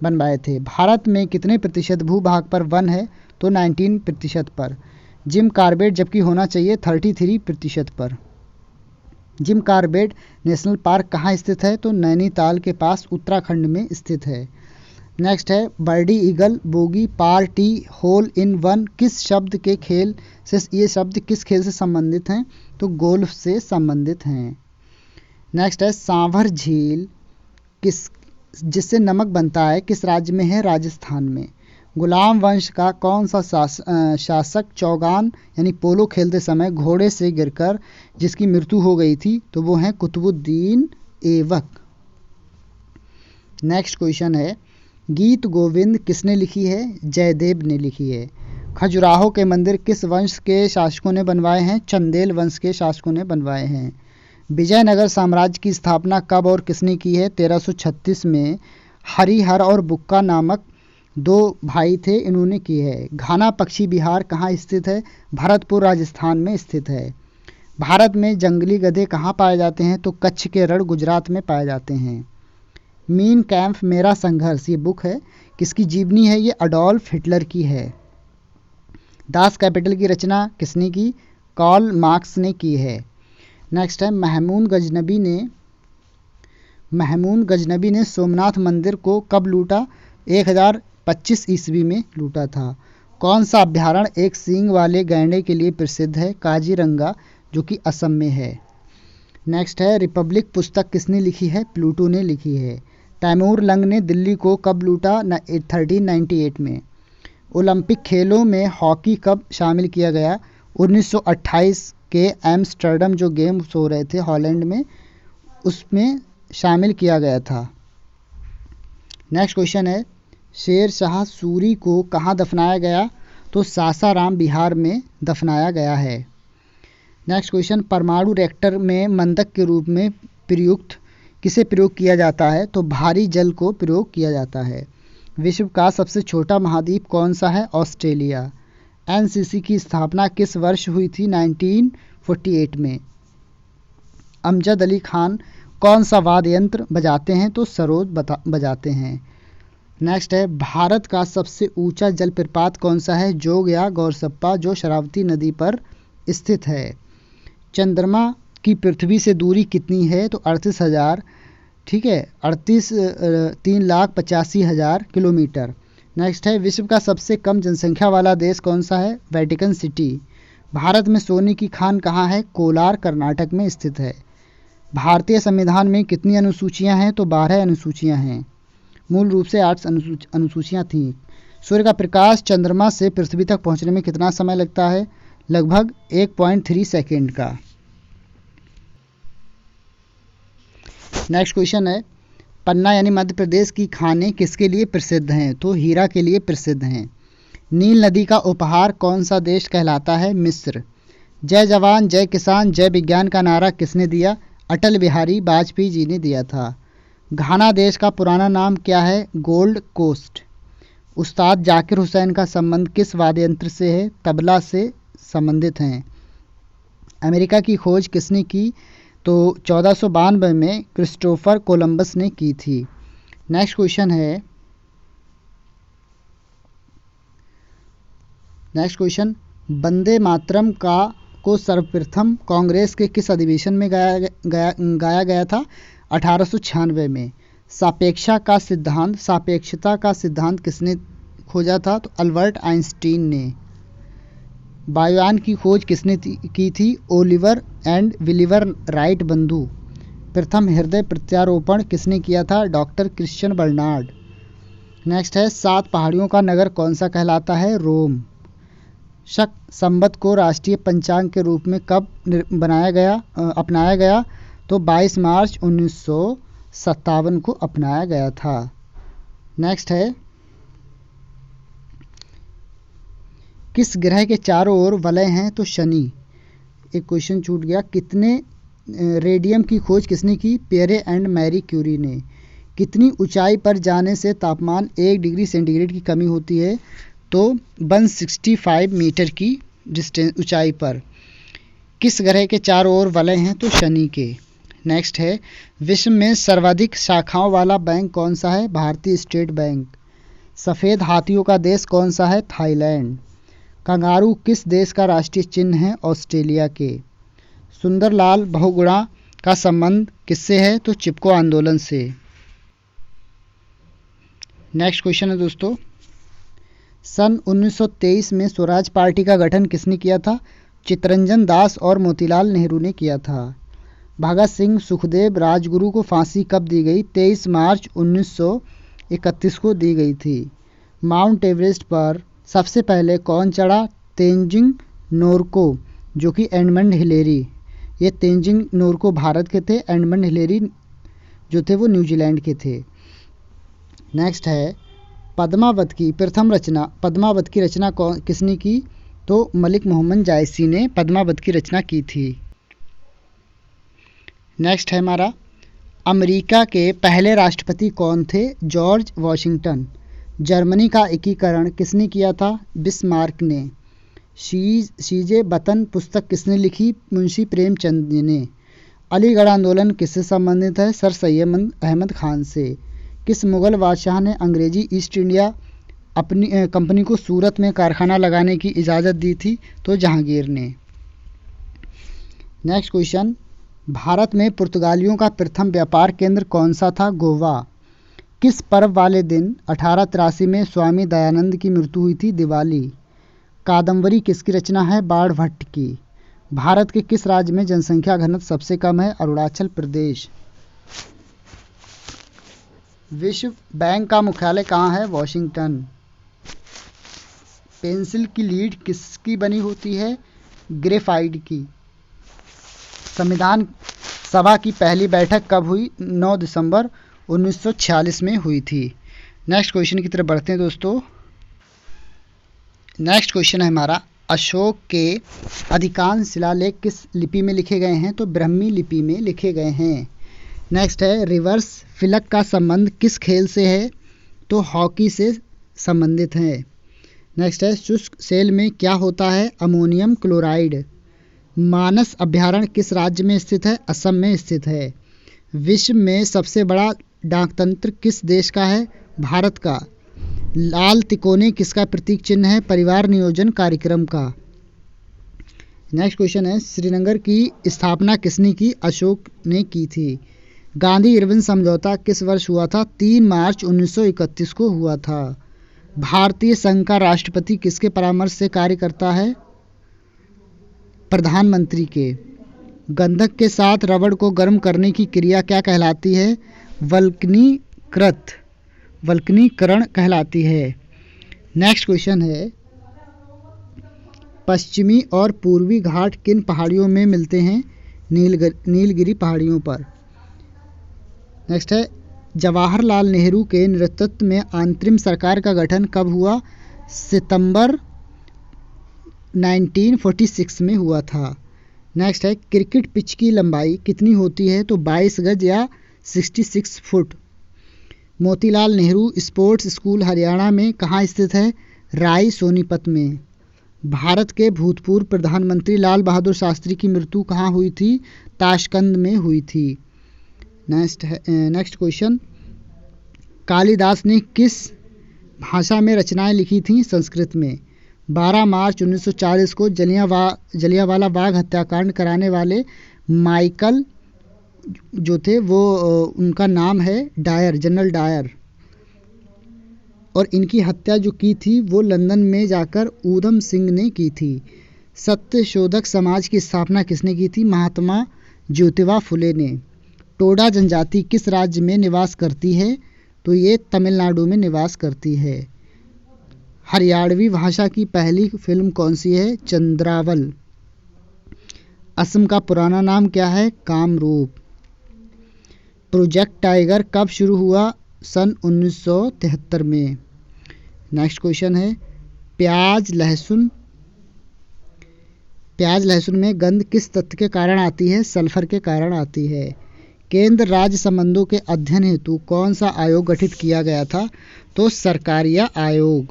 बनवाए थे। भारत में कितने प्रतिशत भूभाग पर वन है? तो 19% पर। जिम कॉर्बेट जबकि होना चाहिए 33% पर। जिम कॉर्बेट नेशनल पार्क कहाँ स्थित है? तो नैनीताल के पास उत्तराखंड में स्थित है। नेक्स्ट है, birdie eagle bogey par tee hole in one किस शब्द के खेल से, ये शब्द किस खेल से संबंधित हैं? तो गोल्फ से संबंधित हैं। नेक्स्ट है, सांभर झील किस जिससे नमक बनता है किस राज्य में है? राजस्थान में। गुलाम वंश का कौन सा शासक चौगान यानी पोलो खेलते समय घोड़े से गिरकर जिसकी मृत्यु हो गई थी? तो वो हैं कुतुबुद्दीन ऐबक। नेक्स्ट क्वेश्चन है, गीत गोविंद किसने लिखी है? जयदेव ने लिखी है। खजुराहो के मंदिर किस वंश के शासकों ने बनवाए हैं? चंदेल वंश के शासकों ने बनवाए हैं। विजयनगर साम्राज्य की स्थापना कब और किसने की है? 1336 में। हरिहर और बुक्का नामक 2 भाई थे, इन्होंने की है। घाना पक्षी विहार कहाँ स्थित है? भरतपुर राजस्थान में स्थित है। भारत में जंगली गधे कहाँ पाए जाते हैं? तो कच्छ के रण गुजरात में पाए जाते हैं। मीन कैम्प मेरा संघर्ष ये बुक है, किसकी जीवनी है? ये अडोल्फ हिटलर की है। दास कैपिटल की रचना किसने की? कार्ल मार्क्स ने की है। नेक्स्ट है, महमूद गजनबी ने सोमनाथ मंदिर को कब लूटा? 1025 ईस्वी में लूटा था। कौन सा अभ्यारण्य एक सींग वाले गैंडे के लिए प्रसिद्ध है? काजीरंगा, जो कि असम में है। नेक्स्ट है, रिपब्लिक पुस्तक किसने लिखी है? प्लूटो ने लिखी है। तैमूर लंग ने दिल्ली को कब लूटा? 1398 में। ओलंपिक खेलों में हॉकी कब शामिल किया गया? 1928 के एम्स्टर्डम जो गेम्स हो रहे थे हॉलैंड में, उसमें शामिल किया गया था। नेक्स्ट क्वेश्चन है, शेर शाह सूरी को कहाँ दफनाया गया? तो सासाराम बिहार में दफनाया गया है। नेक्स्ट क्वेश्चन, परमाणु रिएक्टर में मंदक के रूप में प्रयुक्त किसे प्रयोग किया जाता है? तो भारी जल को प्रयोग किया जाता है। विश्व का सबसे छोटा महाद्वीप कौन सा है? ऑस्ट्रेलिया। एनसीसी की स्थापना किस वर्ष हुई थी? 1948 में। अमजद अली खान कौन सा वाद्य यंत्र बजाते हैं? तो सरोद बजाते हैं। नेक्स्ट है, भारत का सबसे ऊंचा जलप्रपात कौन सा है? जोग या गौरसप्पा, जो शरावती नदी पर स्थित है। चंद्रमा की पृथ्वी से दूरी कितनी है? तो 38,000, ठीक है, 3,85,000 किलोमीटर। नेक्स्ट है, विश्व का सबसे कम जनसंख्या वाला देश कौन सा है? Vatican city. भारत में सोने की खान कहाँ है? कोलार, कर्नाटक में स्थित है। भारतीय संविधान में कितनी अनुसूचियां हैं? तो 12 अनुसूचियां हैं। मूल रूप से 8 अनुसूचियां थीं। सूर्य का प्रकाश चंद्रमा से पृथ्वी तक पहुंचने में कितना समय लगता है? लगभग 1.3 सेकेंड का। नेक्स्ट क्वेश्चन है, पन्ना यानी मध्य प्रदेश की खानें किसके लिए प्रसिद्ध हैं? तो हीरा के लिए प्रसिद्ध हैं। नील नदी का उपहार कौन सा देश कहलाता है? मिस्र। जय जवान जय किसान जय विज्ञान का नारा किसने दिया? अटल बिहारी वाजपेयी जी ने दिया था। घाना देश का पुराना नाम क्या है? Gold Coast. उस्ताद जाकिर हुसैन का संबंध किस वाद्य यंत्र से है? तबला से संबंधित हैं। अमेरिका की खोज किसने की? तो 1492 में क्रिस्टोफर कोलंबस ने की थी। नेक्स्ट क्वेश्चन है, वंदे मातरम को सर्वप्रथम कांग्रेस के किस अधिवेशन में गाया गया था? 1896 में। सापेक्षता का सिद्धांत किसने खोजा था? तो अल्बर्ट आइंस्टीन ने। वायुयान की खोज किसने की थी? ओलिवर एंड विलिवर राइट बंधु। प्रथम हृदय प्रत्यारोपण किसने किया था? Doctor Christian Bernard. नेक्स्ट है, 7 पहाड़ियों का नगर कौन सा कहलाता है? रोम। शक संवत को राष्ट्रीय पंचांग के रूप में कब अपनाया गया? तो 22 मार्च 1957 को अपनाया गया था। नेक्स्ट है, किस ग्रह के चारों ओर वलय हैं? तो शनि। एक क्वेश्चन छूट गया, कितने रेडियम की खोज किसने की? पियरे एंड मैरी क्यूरी ने। कितनी ऊंचाई पर जाने से तापमान 1 डिग्री सेंटीग्रेड की कमी होती है? तो 165 मीटर की डिस्टेंस ऊंचाई पर। किस ग्रह के चारों ओर वलय हैं? तो शनि के। नेक्स्ट है, विश्व में सर्वाधिक शाखाओं वाला बैंक कौन सा है? भारतीय स्टेट बैंक। सफ़ेद हाथियों का देश कौन सा है? थाईलैंड। कंगारू किस देश का राष्ट्रीय चिन्ह है? ऑस्ट्रेलिया के। सुंदरलाल बहुगुणा का संबंध किससे है? तो चिपको आंदोलन से। नेक्स्ट क्वेश्चन है दोस्तों, सन 1923 में स्वराज पार्टी का गठन किसने किया था? चित्तरंजन दास और मोतीलाल नेहरू ने किया था। भगत सिंह, सुखदेव, राजगुरु को फांसी कब दी गई? 23 मार्च 1931 को दी गई थी। माउंट एवरेस्ट पर सबसे पहले कौन चढ़ा? तेंजिंग नोरको, जो कि एडमंड हिलेरी। ये तेंजिंग नोरको भारत के थे, एडमंड हिलेरी जो थे वो न्यूजीलैंड के थे। नेक्स्ट है, पद्मावत की प्रथम रचना, पद्मावत की रचना किसने की? तो मलिक मोहम्मद जायसी ने पद्मावत की रचना की थी। नेक्स्ट है हमारा, अमेरिका के पहले राष्ट्रपति कौन थे? George Washington. जर्मनी का एकीकरण किसने किया था? बिस्मार्क ने। शीजे वतन पुस्तक किसने लिखी? मुंशी प्रेमचंद ने। अलीगढ़ आंदोलन किससे संबंधित है? सर सैयद अहमद खान से। किस मुगल बादशाह ने अंग्रेजी ईस्ट इंडिया अपनी कंपनी को सूरत में कारखाना लगाने की इजाज़त दी थी? तो जहांगीर ने। नेक्स्ट क्वेश्चन, भारत में पुर्तगालियों का प्रथम व्यापार केंद्र कौन सा था? गोवा। किस पर्व वाले दिन 1883 में स्वामी दयानंद की मृत्यु हुई थी? दिवाली। कादम्बरी किसकी रचना है? बाणभट्ट की। भारत के किस राज्य में जनसंख्या घनत्व सबसे कम है? अरुणाचल प्रदेश। विश्व बैंक का मुख्यालय कहाँ है? वॉशिंगटन। पेंसिल की लीड किसकी बनी होती है? ग्रेफाइट की। संविधान सभा की पहली बैठक कब हुई? 9 दिसंबर 1946 में हुई थी। नेक्स्ट क्वेश्चन की तरफ बढ़ते हैं दोस्तों। नेक्स्ट क्वेश्चन है हमारा, अशोक के अधिकांश शिलालेख किस लिपि में लिखे गए हैं? तो ब्राह्मी लिपि में लिखे गए हैं। नेक्स्ट है, रिवर्स फिलक का संबंध किस खेल से है? तो हॉकी से संबंधित है। नेक्स्ट है, शुष्क सेल में क्या होता है? Ammonium chloride. मानस अभयारण्य किस राज्य में स्थित है? असम में स्थित है। विश्व में सबसे बड़ा डाकतंत्र किस देश का है? भारत का। लाल तिकोने किसका प्रतीक चिन्ह है? परिवार नियोजन कार्यक्रम का। नेक्स्ट क्वेश्चन है, श्रीनगर की स्थापना किसने की? अशोक ने की थी। गांधी इरविन समझौता किस वर्ष हुआ था? 3 मार्च 1931 को हुआ था। भारतीय संघ का राष्ट्रपति किसके परामर्श से कार्य करता है? प्रधानमंत्री के। गंधक के साथ रबड़ को गर्म करने की क्रिया क्या कहलाती है? वल्कनीकरण कहलाती है। नेक्स्ट क्वेश्चन है, पश्चिमी और पूर्वी घाट किन पहाड़ियों में मिलते हैं? नीलगिरी पहाड़ियों पर। नेक्स्ट है, जवाहरलाल नेहरू के नेतृत्व में अंतरिम सरकार का गठन कब हुआ? सितंबर 1946 में हुआ था। नेक्स्ट है, क्रिकेट पिच की लंबाई कितनी होती है? तो 22 गज या 66 foot. Motilal Nehru sports school Haryana में कहाँ स्थित है? राय सोनीपत में। भारत के भूतपूर्व प्रधानमंत्री लाल बहादुर शास्त्री की मृत्यु कहाँ हुई थी? ताशकंद में हुई थी। नेक्स्ट क्वेश्चन, कालिदास ने किस भाषा में रचनाएं लिखी थीं? संस्कृत में। 12 मार्च 1940 को जलियांवाला बाग हत्याकांड कराने वाले माइकल जो थे वो उनका नाम है डायर, जनरल डायर, और इनकी हत्या जो की थी वो लंदन में जाकर ऊधम सिंह ने की थी। सत्यशोधक समाज की स्थापना किसने की थी? महात्मा ज्योतिबा फुले ने। टोडा जनजाति किस राज्य में निवास करती है? तो ये तमिलनाडु में निवास करती है। हरियाणवी भाषा की पहली फिल्म कौन सी है? चंद्रावल। असम का पुराना नाम क्या है? कामरूप। प्रोजेक्ट टाइगर कब शुरू हुआ? सन 1973 में। नेक्स्ट क्वेश्चन है, प्याज लहसुन में गंध किस तत्व के कारण आती है? सल्फर के कारण आती है। केंद्र राज्य संबंधों के अध्ययन हेतु कौन सा आयोग गठित किया गया था? तो सरकारिया आयोग।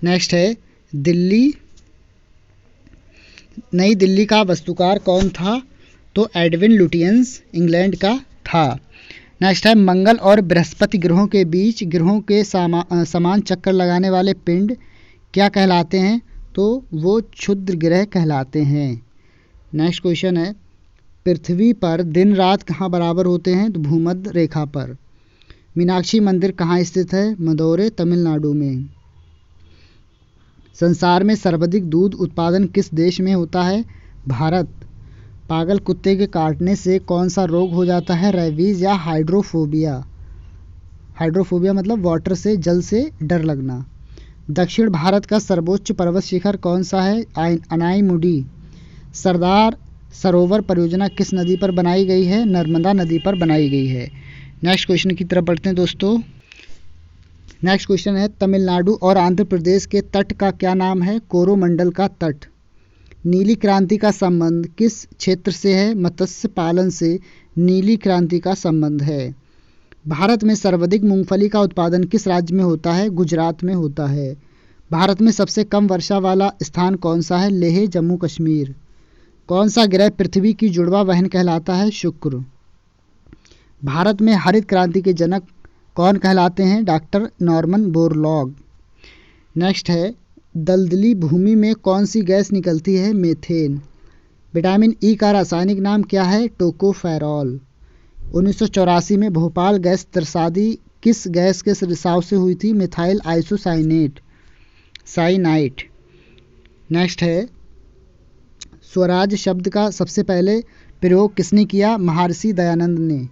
नेक्स्ट है नई दिल्ली का वास्तुकार कौन था? तो एडविन लुटियंस इंग्लैंड का था। नेक्स्ट है मंगल और बृहस्पति ग्रहों के बीच ग्रहों के समान चक्कर लगाने वाले पिंड क्या कहलाते हैं? तो वो क्षुद्र ग्रह कहलाते हैं। नेक्स्ट क्वेश्चन है पृथ्वी पर दिन रात कहाँ बराबर होते हैं? तो भूमध्य रेखा पर। मीनाक्षी मंदिर कहाँ स्थित है? मदुरै तमिलनाडु में। संसार में सर्वाधिक दूध उत्पादन किस देश में होता है? भारत। पागल कुत्ते के काटने से कौन सा रोग हो जाता है? रेबीज या हाइड्रोफोबिया। हाइड्रोफोबिया मतलब वाटर से, जल से डर लगना। दक्षिण भारत का सर्वोच्च पर्वत शिखर कौन सा है? अनाईमुडी। सरदार सरोवर परियोजना किस नदी पर बनाई गई है? नर्मदा नदी पर बनाई गई है। नेक्स्ट क्वेश्चन की तरफ बढ़ते हैं दोस्तों। नेक्स्ट क्वेश्चन है तमिलनाडु और आंध्र प्रदेश के तट का क्या नाम है? कोरोमंडल का तट। नीली क्रांति का संबंध किस क्षेत्र से है? मत्स्य पालन से नीली क्रांति का संबंध है। भारत में सर्वाधिक मूंगफली का उत्पादन किस राज्य में होता है? गुजरात में होता है। भारत में सबसे कम वर्षा वाला स्थान कौन सा है? लेह, जम्मू कश्मीर। कौन सा ग्रह पृथ्वी की जुड़वा बहन कहलाता है? शुक्र। भारत में हरित क्रांति के जनक कौन कहलाते हैं? Doctor Norman Borlaug. नेक्स्ट है दलदली भूमि में कौन सी गैस निकलती है? मीथेन। विटामिन ई का रासायनिक नाम क्या है? टोकोफेरॉल। 1984 में भोपाल गैस त्रसादी किस गैस के रिसाव से हुई थी? Methyl isocyanate साइनाइट। नेक्स्ट है स्वराज शब्द का सबसे पहले प्रयोग किसने किया? महर्षि दयानंद ने।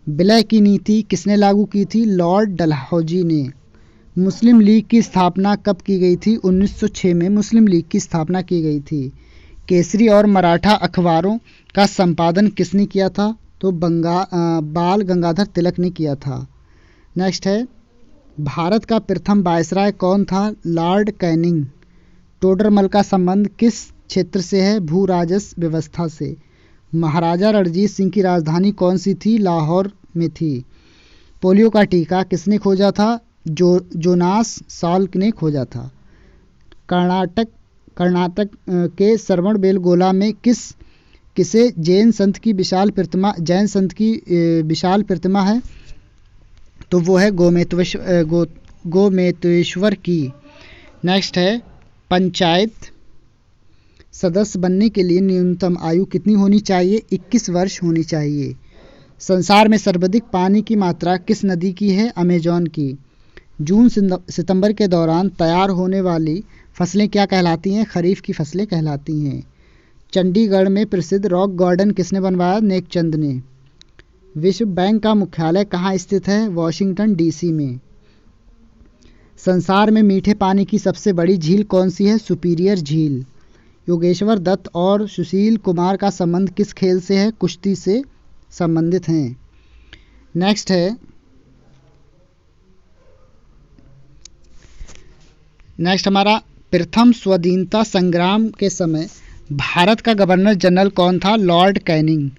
विलय की नीति किसने लागू की थी? लॉर्ड डलहौजी ने। मुस्लिम लीग की स्थापना कब की गई थी? 1906 में मुस्लिम लीग की स्थापना की गई थी। केसरी और मराठा अखबारों का संपादन किसने किया था? तो बाल गंगाधर तिलक ने किया था। नेक्स्ट है भारत का प्रथम वायसराय कौन था? Lord Canning. टोडरमल का संबंध किस क्षेत्र से है? भू राजस्व व्यवस्था से। महाराजा रणजीत सिंह की राजधानी कौन सी थी? लाहौर में थी। पोलियो का टीका किसने खोजा था? जोनास साल्क ने खोजा था। कर्नाटक के श्रवणबेलगोला में किसे जैन संत की विशाल प्रतिमा है? तो वो है गोमेतवेश्वर की। नेक्स्ट है पंचायत सदस्य बनने के लिए न्यूनतम आयु कितनी होनी चाहिए? 21 वर्ष होनी चाहिए। संसार में सर्वाधिक पानी की मात्रा किस नदी की है? अमेजॉन की। जून सितंबर के दौरान तैयार होने वाली फसलें क्या कहलाती हैं? खरीफ की फसलें कहलाती हैं। चंडीगढ़ में प्रसिद्ध रॉक गार्डन किसने बनवाया? नेकचंद ने। विश्व बैंक का मुख्यालय कहाँ स्थित है? वॉशिंगटन डीसी में। संसार में मीठे पानी की सबसे बड़ी झील कौन सी है? सुपीरियर झील। योगेश्वर दत्त और सुशील कुमार का संबंध किस खेल से है? कुश्ती से संबंधित हैं। नेक्स्ट हमारा प्रथम स्वाधीनता संग्राम के समय भारत का गवर्नर जनरल कौन था? Lord Canning.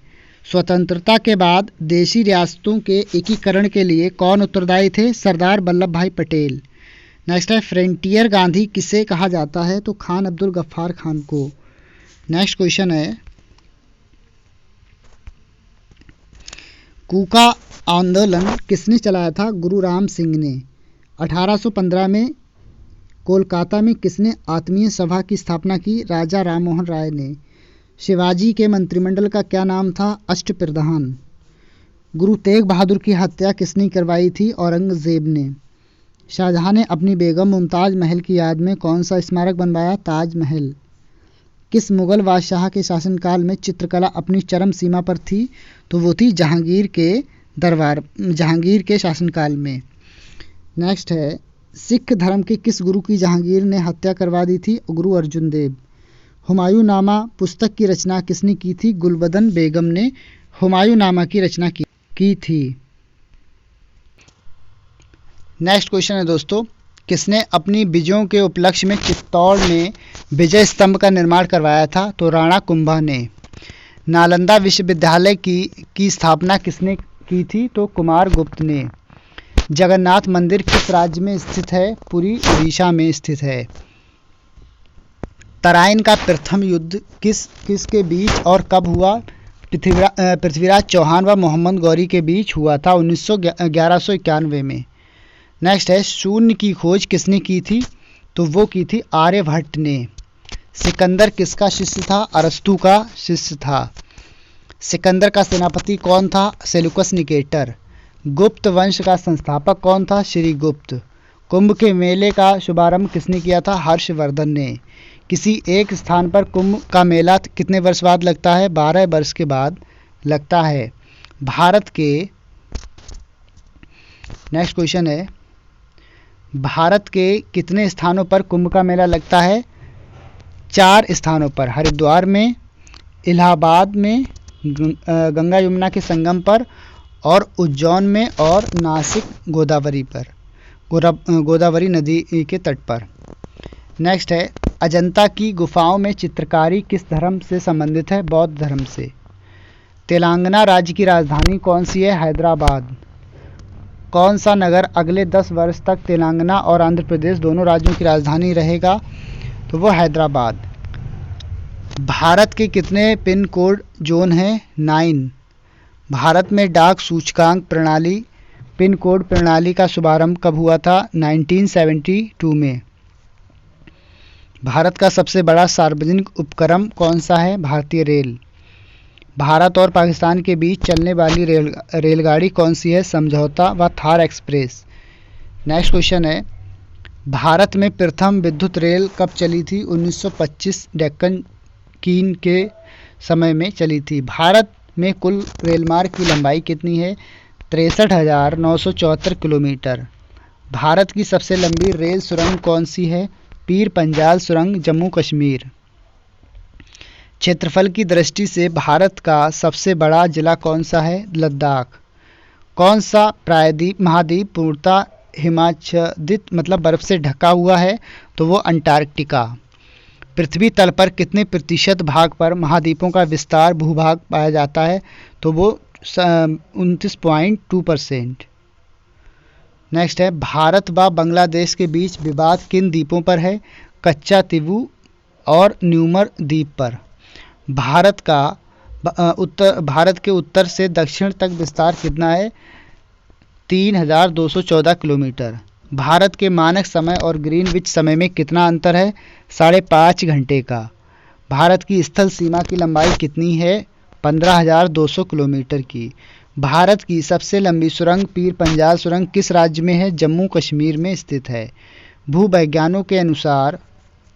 स्वतंत्रता के बाद देशी रियासतों के एकीकरण के लिए कौन उत्तरदायी थे? सरदार वल्लभ भाई पटेल। नेक्स्ट है फ्रंटियर गांधी किसे कहा जाता है? तो खान अब्दुल गफ्फार खान को। नेक्स्ट क्वेश्चन है कूका आंदोलन किसने चलाया था? गुरु राम सिंह ने। 1815 में कोलकाता में किसने आत्मीय सभा की स्थापना की? राजा राममोहन राय ने। शिवाजी के मंत्रिमंडल का क्या नाम था? अष्टप्रधान। गुरु तेग बहादुर की हत्या किसने करवाई थी? औरंगजेब ने। शाहजहां ने अपनी बेगम मुमताज महल की याद में कौन सा स्मारक बनवाया? ताजमहल। किस मुगल बादशाह के शासनकाल में चित्रकला अपनी चरम सीमा पर थी? तो वो थी जहांगीर के शासनकाल में। नेक्स्ट है सिख धर्म के किस गुरु की जहांगीर ने हत्या करवा दी थी? गुरु अर्जुन देव। हुमायूं नामा पुस्तक की रचना किसने की थी? गुलबदन बेगम ने हुमायूं नामा की रचना की थी। नेक्स्ट क्वेश्चन है दोस्तों किसने अपनी विजयों के उपलक्ष्य में चित्तौड़ में विजय स्तंभ का निर्माण करवाया था? तो राणा कुंभा ने। नालंदा विश्वविद्यालय की स्थापना किसने की थी? तो कुमार गुप्त ने। जगन्नाथ मंदिर किस राज्य में स्थित है? पुरी, उड़ीसा में स्थित है। तराइन का प्रथम युद्ध किसके बीच और कब हुआ? पृथ्वीराज चौहान व मोहम्मद गौरी के बीच हुआ था 1191 में। नेक्स्ट है, शून्य की खोज किसने की थी? तो वो की थी आर्यभट्ट ने। सिकंदर किसका शिष्य था? अरस्तु का शिष्य था। सिकंदर का सेनापति कौन था? Seleucus Nicator. गुप्त वंश का संस्थापक कौन था? श्रीगुप्त। कुंभ के मेले का शुभारंभ किसने किया था? हर्षवर्धन ने। किसी एक स्थान पर कुंभ का मेला कितने वर्ष बाद लगता है? 12 वर्ष के बाद लगता है। भारत के नेक्स्ट क्वेश्चन है, भारत के कितने स्थानों पर कुंभ का मेला लगता है? 4 स्थानों पर, हरिद्वार में, इलाहाबाद में, गंगा यमुना के संगम पर, और उज्जैन में, और नासिक गोदावरी पर, गोदावरी नदी के तट पर। नेक्स्ट है, अजंता की गुफाओं में चित्रकारी किस धर्म से संबंधित है? बौद्ध धर्म से। तेलंगाना राज्य की राजधानी कौन सी है? हैदराबाद। कौन सा नगर अगले 10 वर्ष तक तेलंगाना और आंध्र प्रदेश दोनों राज्यों की राजधानी रहेगा? तो वो हैदराबाद। भारत के कितने पिन कोड जोन हैं? 9। भारत में डाक सूचकांक प्रणाली पिन कोड प्रणाली का शुभारंभ कब हुआ था? 1972 में। भारत का सबसे बड़ा सार्वजनिक उपक्रम कौन सा है? भारतीय रेल। भारत और पाकिस्तान के बीच चलने वाली रेलगाड़ी कौन सी है? समझौता व थार एक्सप्रेस। नेक्स्ट क्वेश्चन है, भारत में प्रथम विद्युत रेल कब चली थी? 1925 डेक्कन कीन के समय में चली थी। भारत में कुल रेलमार्ग की लंबाई कितनी है? 63,974 किलोमीटर। भारत की सबसे लंबी रेल सुरंग कौन सी है? पीर पंजाल सुरंग, जम्मू कश्मीर। क्षेत्रफल की दृष्टि से भारत का सबसे बड़ा जिला कौन सा है? लद्दाख। कौन सा प्रायद्वीप महाद्वीप पूर्णतः हिमाच्छादित मतलब बर्फ से ढका हुआ है? तो वो अंटार्कटिका। पृथ्वी तल पर कितने प्रतिशत भाग पर महाद्वीपों का विस्तार भूभाग पाया जाता है? तो वो 29.2%। नेक्स्ट है, भारत व बांग्लादेश के बीच विवाद किन द्वीपों पर है? कच्चा तीवू और न्यूमर द्वीप पर। भारत के उत्तर से दक्षिण तक विस्तार कितना है? 3,214 किलोमीटर। भारत के मानक समय और ग्रीनविच समय में कितना अंतर है? 5.5 घंटे का। भारत की स्थल सीमा की लंबाई कितनी है? 15,200 किलोमीटर की। भारत की सबसे लंबी सुरंग पीर पंजाल सुरंग किस राज्य में है? जम्मू कश्मीर में स्थित है।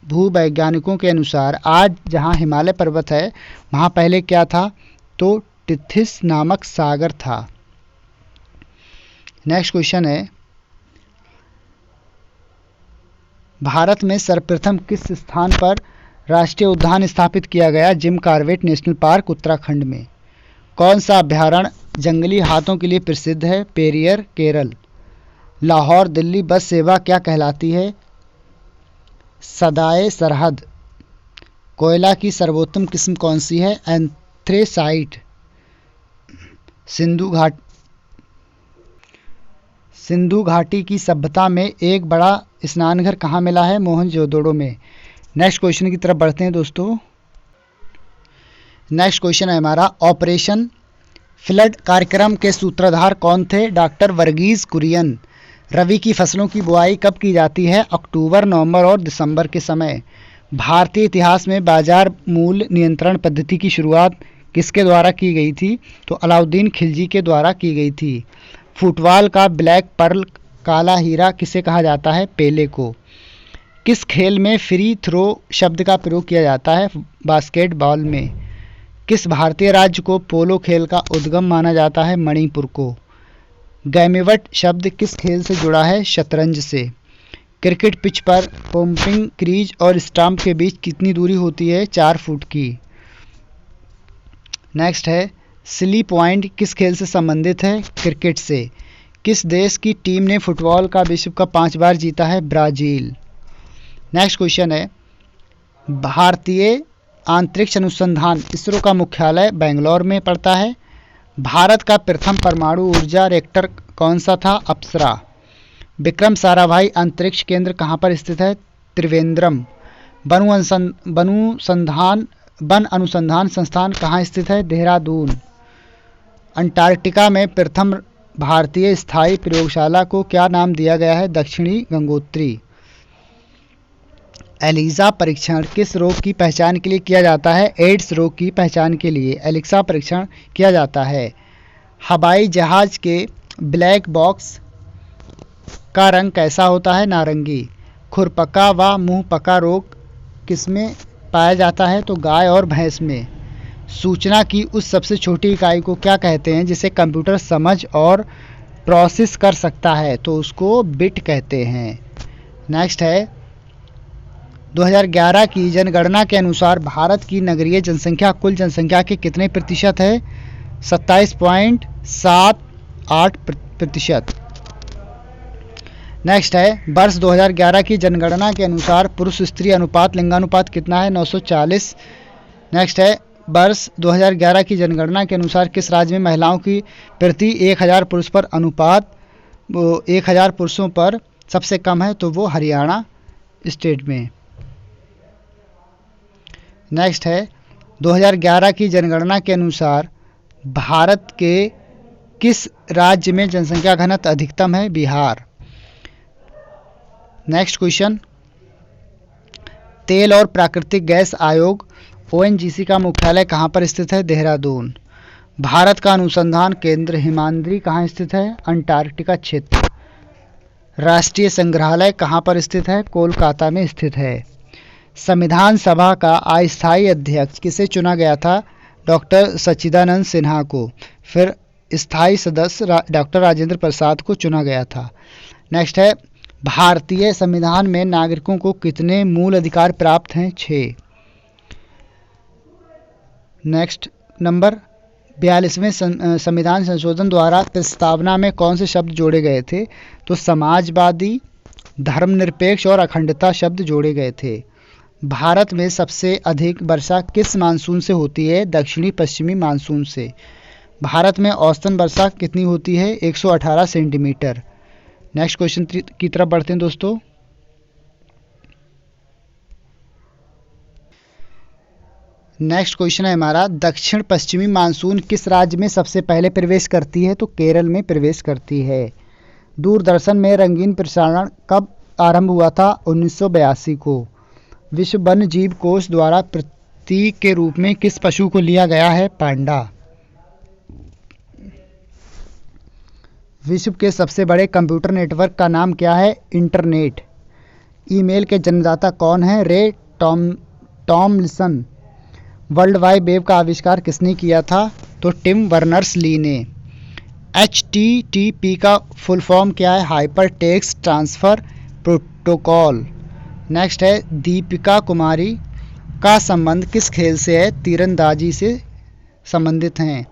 भूवैज्ञानिकों के अनुसार आज जहां हिमालय पर्वत है वहां पहले क्या था? तो टिथिस नामक सागर था। नेक्स्ट क्वेश्चन है, भारत में सर्वप्रथम किस स्थान पर राष्ट्रीय उद्यान स्थापित किया गया? Jim Corbett national park, Uttarakhand में। कौन सा अभ्यारण्य जंगली हाथों के लिए प्रसिद्ध है? पेरियर, केरल। लाहौर दिल्ली बस सेवा क्या कहलाती है? सदाए सरहद। कोयला की सर्वोत्तम किस्म कौन सी है? एंथ्रेसाइट। सिंधु घाटी की सभ्यता में एक बड़ा स्नानघर कहाँ मिला है? मोहनजोदड़ो में। नेक्स्ट क्वेश्चन की तरफ बढ़ते हैं दोस्तों। नेक्स्ट क्वेश्चन है हमारा, ऑपरेशन फ्लड कार्यक्रम के सूत्रधार कौन थे? डॉक्टर वर्गीज कुरियन। रबी की फसलों की बुआई कब की जाती है? अक्टूबर, नवंबर और दिसंबर के समय। भारतीय इतिहास में बाजार मूल्य नियंत्रण पद्धति की शुरुआत किसके द्वारा की गई थी? तो अलाउद्दीन खिलजी के द्वारा की गई थी। फुटबॉल का ब्लैक पर्ल, काला हीरा किसे कहा जाता है? पेले को। किस खेल में फ्री थ्रो शब्द का प्रयोग किया जाता है? बास्केटबॉल में। किस भारतीय राज्य को पोलो खेल का उद्गम माना जाता है? मणिपुर को। गैमेवट शब्द किस खेल से जुड़ा है? शतरंज से। क्रिकेट पिच पर पंपिंग क्रीज और स्टंप के बीच कितनी दूरी होती है? 4 फुट की। नेक्स्ट है, सिली पॉइंट किस खेल से संबंधित है? क्रिकेट से। किस देश की टीम ने फुटबॉल का विश्व कप 5 बार जीता है? ब्राजील। नेक्स्ट क्वेश्चन है, भारतीय अंतरिक्ष अनुसंधान इसरो का मुख्यालय बेंगलोर में पड़ता है। भारत का प्रथम परमाणु ऊर्जा रिएक्टर कौन सा था? अप्सरा। विक्रम साराभाई अंतरिक्ष केंद्र कहाँ पर स्थित है? त्रिवेंद्रम। वन अनुसंधान संस्थान कहाँ स्थित है? देहरादून। अंटार्कटिका में प्रथम भारतीय स्थायी प्रयोगशाला को क्या नाम दिया गया है? दक्षिणी गंगोत्री। एलिसा परीक्षण किस रोग की पहचान के लिए किया जाता है? एड्स रोग की पहचान के लिए एलिसा परीक्षण किया जाता है। हवाई जहाज के ब्लैक बॉक्स का रंग कैसा होता है? नारंगी। खुरपका व मुंहपका रोग किसमें पाया जाता है? तो गाय और भैंस में। सूचना की उस सबसे छोटी इकाई को क्या कहते हैं जिसे कंप्यूटर समझ और प्रोसेस कर सकता है? तो उसको बिट कहते हैं। नेक्स्ट है 2011 की जनगणना के अनुसार भारत की नगरीय जनसंख्या कुल जनसंख्या के कितने प्रतिशत है? 27.78%। नेक्स्ट है वर्ष 2011 की जनगणना के अनुसार पुरुष स्त्री अनुपात लिंगानुपात कितना है? 940। नेक्स्ट है वर्ष 2011 की जनगणना के अनुसार किस राज्य में महिलाओं की प्रति 1000 पुरुष पर अनुपात 1000 पुरुषों पर सबसे कम है? तो वो हरियाणा स्टेट में। नेक्स्ट है 2011 की जनगणना के अनुसार भारत के किस राज्य में जनसंख्या घनत्व अधिकतम है? बिहार। नेक्स्ट क्वेश्चन तेल और प्राकृतिक गैस आयोग ONGC का मुख्यालय कहाँ पर स्थित है? देहरादून। भारत का अनुसंधान केंद्र हिमाद्री कहाँ स्थित है? अंटार्कटिका क्षेत्र। राष्ट्रीय संग्रहालय कहाँ पर स्थित है? कोलकाता में स्थित है। संविधान सभा का अस्थायी अध्यक्ष किसे चुना गया था? डॉक्टर सच्चिदानंद सिन्हा को। फिर स्थायी सदस्य डॉक्टर राजेंद्र प्रसाद को चुना गया था। नेक्स्ट है भारतीय संविधान में नागरिकों को कितने मूल अधिकार प्राप्त हैं? 6। नेक्स्ट नंबर 42वें संविधान संशोधन द्वारा प्रस्तावना में कौन से शब्द जोड़े गए थे? तो समाजवादी, धर्मनिरपेक्ष और अखंडता शब्द जोड़े गए थे। भारत में सबसे अधिक वर्षा किस मानसून से होती है? दक्षिणी पश्चिमी मानसून से। भारत में औसतन वर्षा कितनी होती है? 118 सेंटीमीटर। नेक्स्ट क्वेश्चन की तरफ बढ़ते हैं दोस्तों। नेक्स्ट क्वेश्चन है हमारा दक्षिण पश्चिमी मानसून किस राज्य में सबसे पहले प्रवेश करती है? तो केरल में प्रवेश करती है। दूरदर्शन में रंगीन प्रसारण कब आरंभ हुआ था? 1982 को। विश्व वन्य जीव कोष द्वारा प्रतीक के रूप में किस पशु को लिया गया है? पांडा। विश्व के सबसे बड़े कंप्यूटर नेटवर्क का नाम क्या है? इंटरनेट। ईमेल के जन्मदाता कौन है? रे टॉमलिंसन। वर्ल्ड वाइड वेब का आविष्कार किसने किया था? तो टिम बर्नर्स ली ने। HTTP का फुल फॉर्म क्या है? Hyper text transfer protocol. Next है दीपिका कुमारी का संबंध किस खेल से है? तीरंदाजी से संबंधित हैं।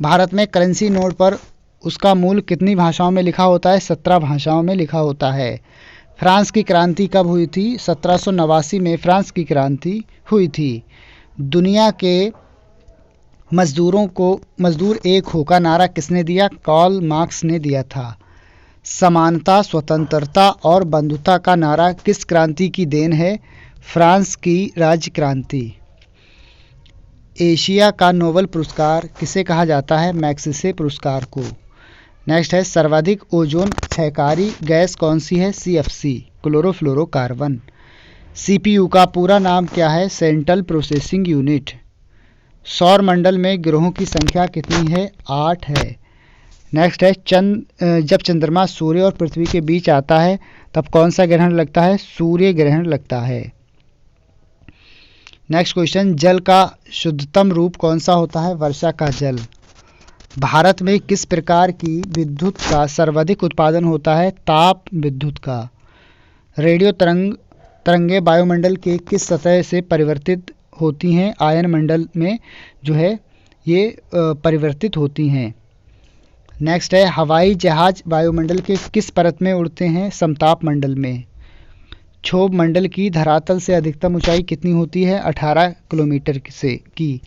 भारत में करेंसी नोट पर उसका मूल कितनी भाषाओं में लिखा होता है? 17 भाषाओं में लिखा होता है। फ्रांस की क्रांति कब हुई थी? 1789 में फ्रांस की क्रांति हुई थी। दुनिया के मजदूर एक हो का नारा किसने दिया? कार्ल मार्क्स ने दिया था। समानता, स्वतंत्रता और बंधुता का नारा किस क्रांति की देन है? फ्रांस की राज्य क्रांति। एशिया का नोबेल पुरस्कार किसे कहा जाता है? मैग्सेसे पुरस्कार को। नेक्स्ट है सर्वाधिक ओजोन क्षयकारी गैस कौन सी है? CFC chlorofluorocarbon. CPU का पूरा नाम क्या है? Central processing unit. सौर मंडल में ग्रहों की संख्या कितनी है? 8 है। नेक्स्ट है जब चंद्रमा सूर्य और पृथ्वी के बीच आता है तब कौन सा ग्रहण लगता है? सूर्य ग्रहण लगता है। नेक्स्ट क्वेश्चन जल का शुद्धतम रूप कौन सा होता है? वर्षा का जल। भारत में किस प्रकार की विद्युत का सर्वाधिक उत्पादन होता है? ताप विद्युत का। रेडियो तरंगे वायुमंडल के किस सतह से परिवर्तित होती हैं? आयन मंडल में जो है ये परिवर्तित होती हैं। नेक्स्ट है हवाई जहाज वायुमंडल के किस परत में उड़ते हैं? समताप मंडल में। क्षोभ मंडल की धरातल से अधिकतम ऊंचाई कितनी होती है? 18 किलोमीटर की।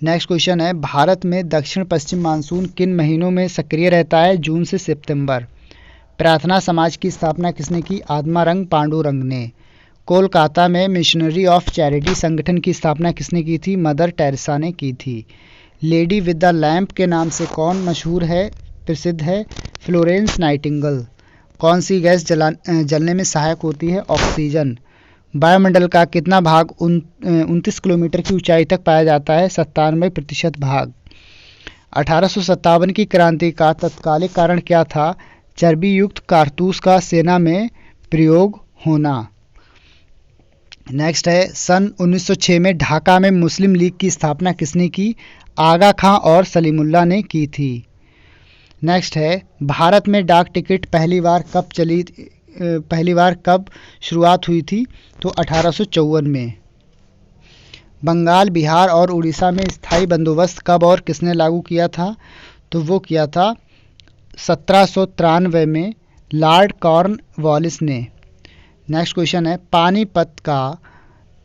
नेक्स्ट क्वेश्चन है भारत में दक्षिण पश्चिम मानसून किन महीनों में सक्रिय रहता है? जून से सितंबर। प्रार्थना समाज की स्थापना किसने की? आत्मारंग पांडुरंग ने। कोलकाता में मिशनरी ऑफ चैरिटी संगठन की स्थापना किसने की थी? मदर टेरेसा ने की थी। लेडी विद द लैंप के नाम से कौन मशहूर है, प्रसिद्ध है? Florence Nightingale. कौन सी गैस जलने में सहायक होती है? ऑक्सीजन। वायुमंडल का कितना भाग 29 किलोमीटर की ऊंचाई तक पाया जाता है? 97% भाग। 1857 की क्रांति का तत्कालिक कारण क्या था? चर्बी युक्त कारतूस का सेना में प्रयोग होना। नेक्स्ट है, सन 1906 में ढाका में मुस्लिम लीग की स्थापना किसने की? आगा खां और सलीमुल्लाह ने की थी। नेक्स्ट है, भारत में डाक टिकट पहली बार कब शुरुआत हुई थी? तो 1854 में। बंगाल, बिहार और उड़ीसा में स्थायी बंदोबस्त कब और किसने लागू किया था? तो वो किया था 1793 में लॉर्ड कॉर्नवालिस ने। नेक्स्ट क्वेश्चन है, पानीपत का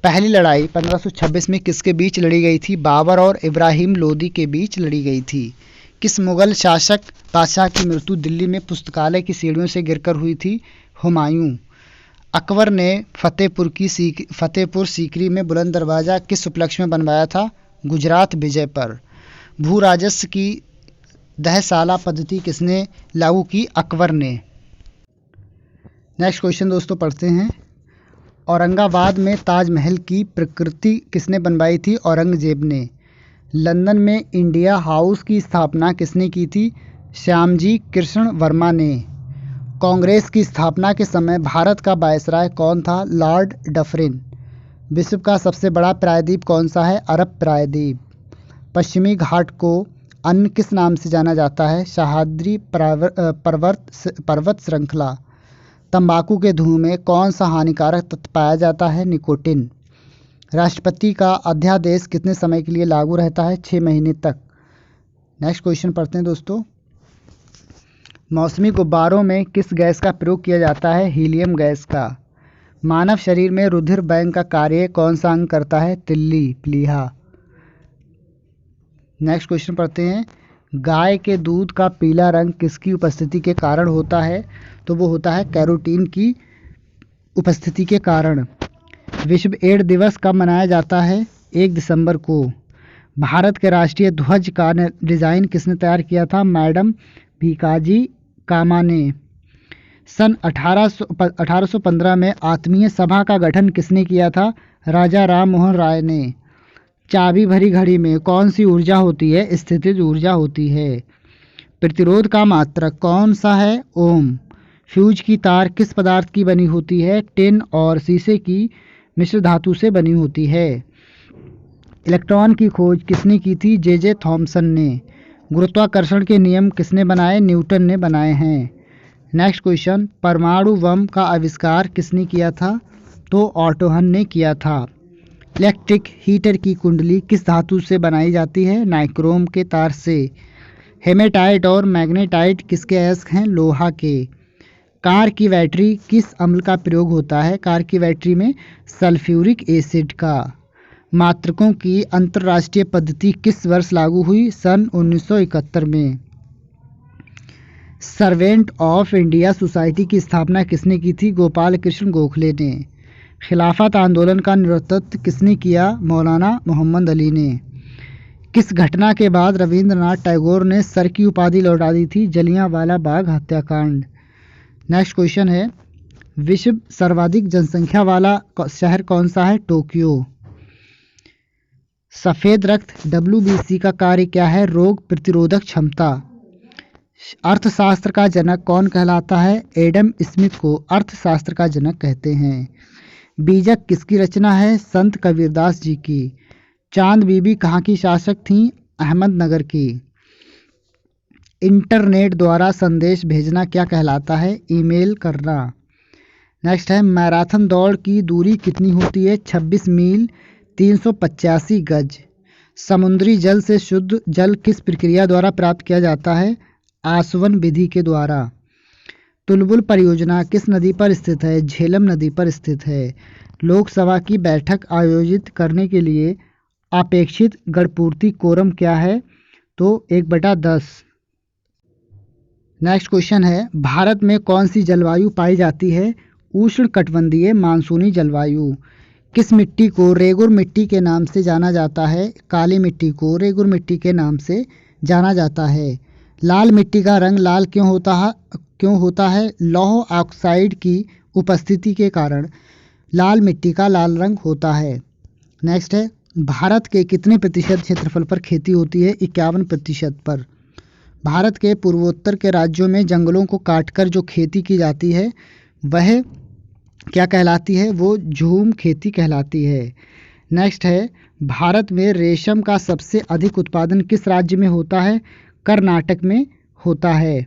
पहली लड़ाई 1526 में किसके बीच लड़ी गई थी? बाबर और इब्राहिम लोदी के बीच लड़ी गई थी। किस मुगल शासक बादशाह की मृत्यु दिल्ली में पुस्तकालय की सीढ़ियों से गिरकर हुई थी? हुमायूं। अकबर ने फतेहपुर सीकरी में बुलंद दरवाज़ा किस उपलक्ष्य में बनवाया था? गुजरात विजय पर। भू राजस्व की दहसाला पद्धति किसने लागू की? अकबर ने। नेक्स्ट क्वेश्चन दोस्तों पढ़ते हैं, औरंगाबाद में ताजमहल की प्रकृति किसने बनवाई थी? औरंगजेब ने। लंदन में इंडिया हाउस की स्थापना किसने की थी? श्यामजी कृष्ण वर्मा ने। कांग्रेस की स्थापना के समय भारत का वायसराय कौन था? Lord Dufferin. विश्व का सबसे बड़ा प्रायद्वीप कौन सा है? अरब प्रायद्वीप। पश्चिमी घाट को अन्य किस नाम से जाना जाता है? सह्याद्री पर्वत श्रृंखला। तंबाकू के धुएं में कौन सा हानिकारक तत्व पाया जाता है? निकोटिन। राष्ट्रपति का अध्यादेश कितने समय के लिए लागू रहता है? 6 महीने तक। नेक्स्ट क्वेश्चन पढ़ते हैं दोस्तों, मौसमी गुब्बारों में किस गैस का प्रयोग किया जाता है? हीलियम गैस का। मानव शरीर में रुधिर बैंक का कार्य कौन सा अंग करता है? तिल्ली, प्लीहा। नेक्स्ट क्वेश्चन पढ़ते हैं, गाय के दूध का पीला रंग किसकी उपस्थिति के कारण होता है? तो वो होता है कैरोटीन की उपस्थिति के कारण। विश्व एड्स दिवस कब मनाया जाता है? 1 दिसंबर को। भारत के राष्ट्रीय ध्वज का डिज़ाइन किसने तैयार किया था? मैडम भीकाजी कामा ने। सन 1815 में आत्मीय सभा का गठन किसने किया था? राजा राम मोहन राय ने। चाबी भरी घड़ी में कौन सी ऊर्जा होती है? स्थितिज ऊर्जा होती है। प्रतिरोध का मात्रक कौन सा है? ओम। फ्यूज की तार किस पदार्थ की बनी होती है? टिन और शीशे की मिश्र धातु से बनी होती है। इलेक्ट्रॉन की खोज किसने की थी? जे थॉमसन ने। गुरुत्वाकर्षण के नियम किसने बनाए? न्यूटन ने बनाए हैं। नेक्स्ट क्वेश्चन, परमाणु बम का आविष्कार किसने किया था? तो ऑटो हन ने किया था। इलेक्ट्रिक हीटर की कुंडली किस धातु से बनाई जाती है? नाइक्रोम के तार से। हेमेटाइट और मैग्नेटाइट किसके अयस्क हैं? लोहा के। कार की बैटरी किस अम्ल का प्रयोग होता है? कार की बैटरी में सल्फ्यूरिक एसिड का। मात्रकों की अंतर्राष्ट्रीय पद्धति किस वर्ष लागू हुई? सन 1971 में। सर्वेंट ऑफ इंडिया सोसाइटी की स्थापना किसने की थी? गोपाल कृष्ण गोखले ने। खिलाफत आंदोलन का नेतृत्व किसने किया? मौलाना मोहम्मद अली ने। किस घटना के बाद रविंद्रनाथ टैगोर ने सर की उपाधि लौटा दी थी? जलियांवाला बाग हत्याकांड। नेक्स्ट क्वेश्चन है, विश्व सर्वाधिक जनसंख्या वाला शहर कौन सा है? टोक्यो। सफ़ेद रक्त WBC का कार्य क्या है? रोग प्रतिरोधक क्षमता। अर्थशास्त्र का जनक कौन कहलाता है? एडम स्मिथ को अर्थशास्त्र का जनक कहते हैं। बीजक किसकी रचना है? संत कबीरदास जी की। चांद बीबी कहाँ की शासक थीं? अहमदनगर की। इंटरनेट द्वारा संदेश भेजना क्या कहलाता है? ईमेल करना। नेक्स्ट है, मैराथन दौड़ की दूरी कितनी होती है? 26 मील 385 गज। समुद्री जल से शुद्ध जल किस प्रक्रिया द्वारा प्राप्त किया जाता है? आसवन विधि के द्वारा। तुलबुल परियोजना किस नदी पर स्थित है? झेलम नदी पर स्थित है। लोकसभा की बैठक आयोजित करने के लिए अपेक्षित गणपूर्ति कोरम क्या है? तो 1/10। नेक्स्ट क्वेश्चन है, भारत में कौन सी जलवायु पाई जाती है? उष्णकटिबंधीय मानसूनी जलवायु। किस मिट्टी को रेगुर मिट्टी के नाम से जाना जाता है? काली मिट्टी को रेगुर मिट्टी के नाम से जाना जाता है। लाल मिट्टी का रंग लाल क्यों होता है? लौह ऑक्साइड की उपस्थिति के कारण लाल मिट्टी का लाल रंग होता है। नेक्स्ट है, भारत के कितने प्रतिशत क्षेत्रफल पर खेती होती है? 51% पर। भारत के पूर्वोत्तर के राज्यों में जंगलों को काटकर जो खेती की जाती है वह क्या कहलाती है? वो झूम खेती कहलाती है। नेक्स्ट है, भारत में रेशम का सबसे अधिक उत्पादन किस राज्य में होता है? कर्नाटक में होता है।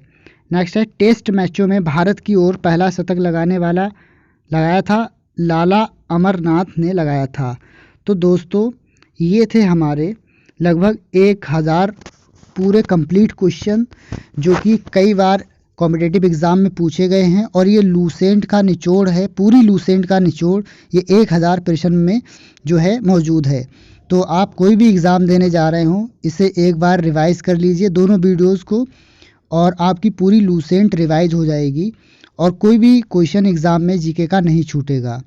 नेक्स्ट है, टेस्ट मैचों में भारत की ओर पहला शतक लगाया था लाला अमरनाथ ने लगाया था। तो दोस्तों ये थे हमारे लगभग 1000 पूरे कंप्लीट क्वेश्चन जो कि कई बार कॉम्पिटिटिव एग्ज़ाम में पूछे गए हैं और ये लूसेंट का निचोड़ है, पूरी लूसेंट का निचोड़ ये 1000 प्रश्न में जो है मौजूद है। तो आप कोई भी एग्ज़ाम देने जा रहे हो इसे एक बार रिवाइज़ कर लीजिए दोनों वीडियोज़ को, और आपकी पूरी लूसेंट रिवाइज हो जाएगी और कोई भी क्वेश्चन एग्ज़ाम में जीके का नहीं छूटेगा।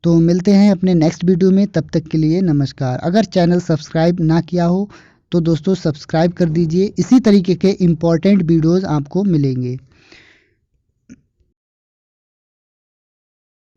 तो मिलते हैं अपने नेक्स्ट वीडियो में, तब तक के लिए नमस्कार। अगर चैनल सब्सक्राइब ना किया हो तो दोस्तों सब्सक्राइब कर दीजिए, इसी तरीके के इम्पोर्टेंट वीडियोज़ आपको मिलेंगे।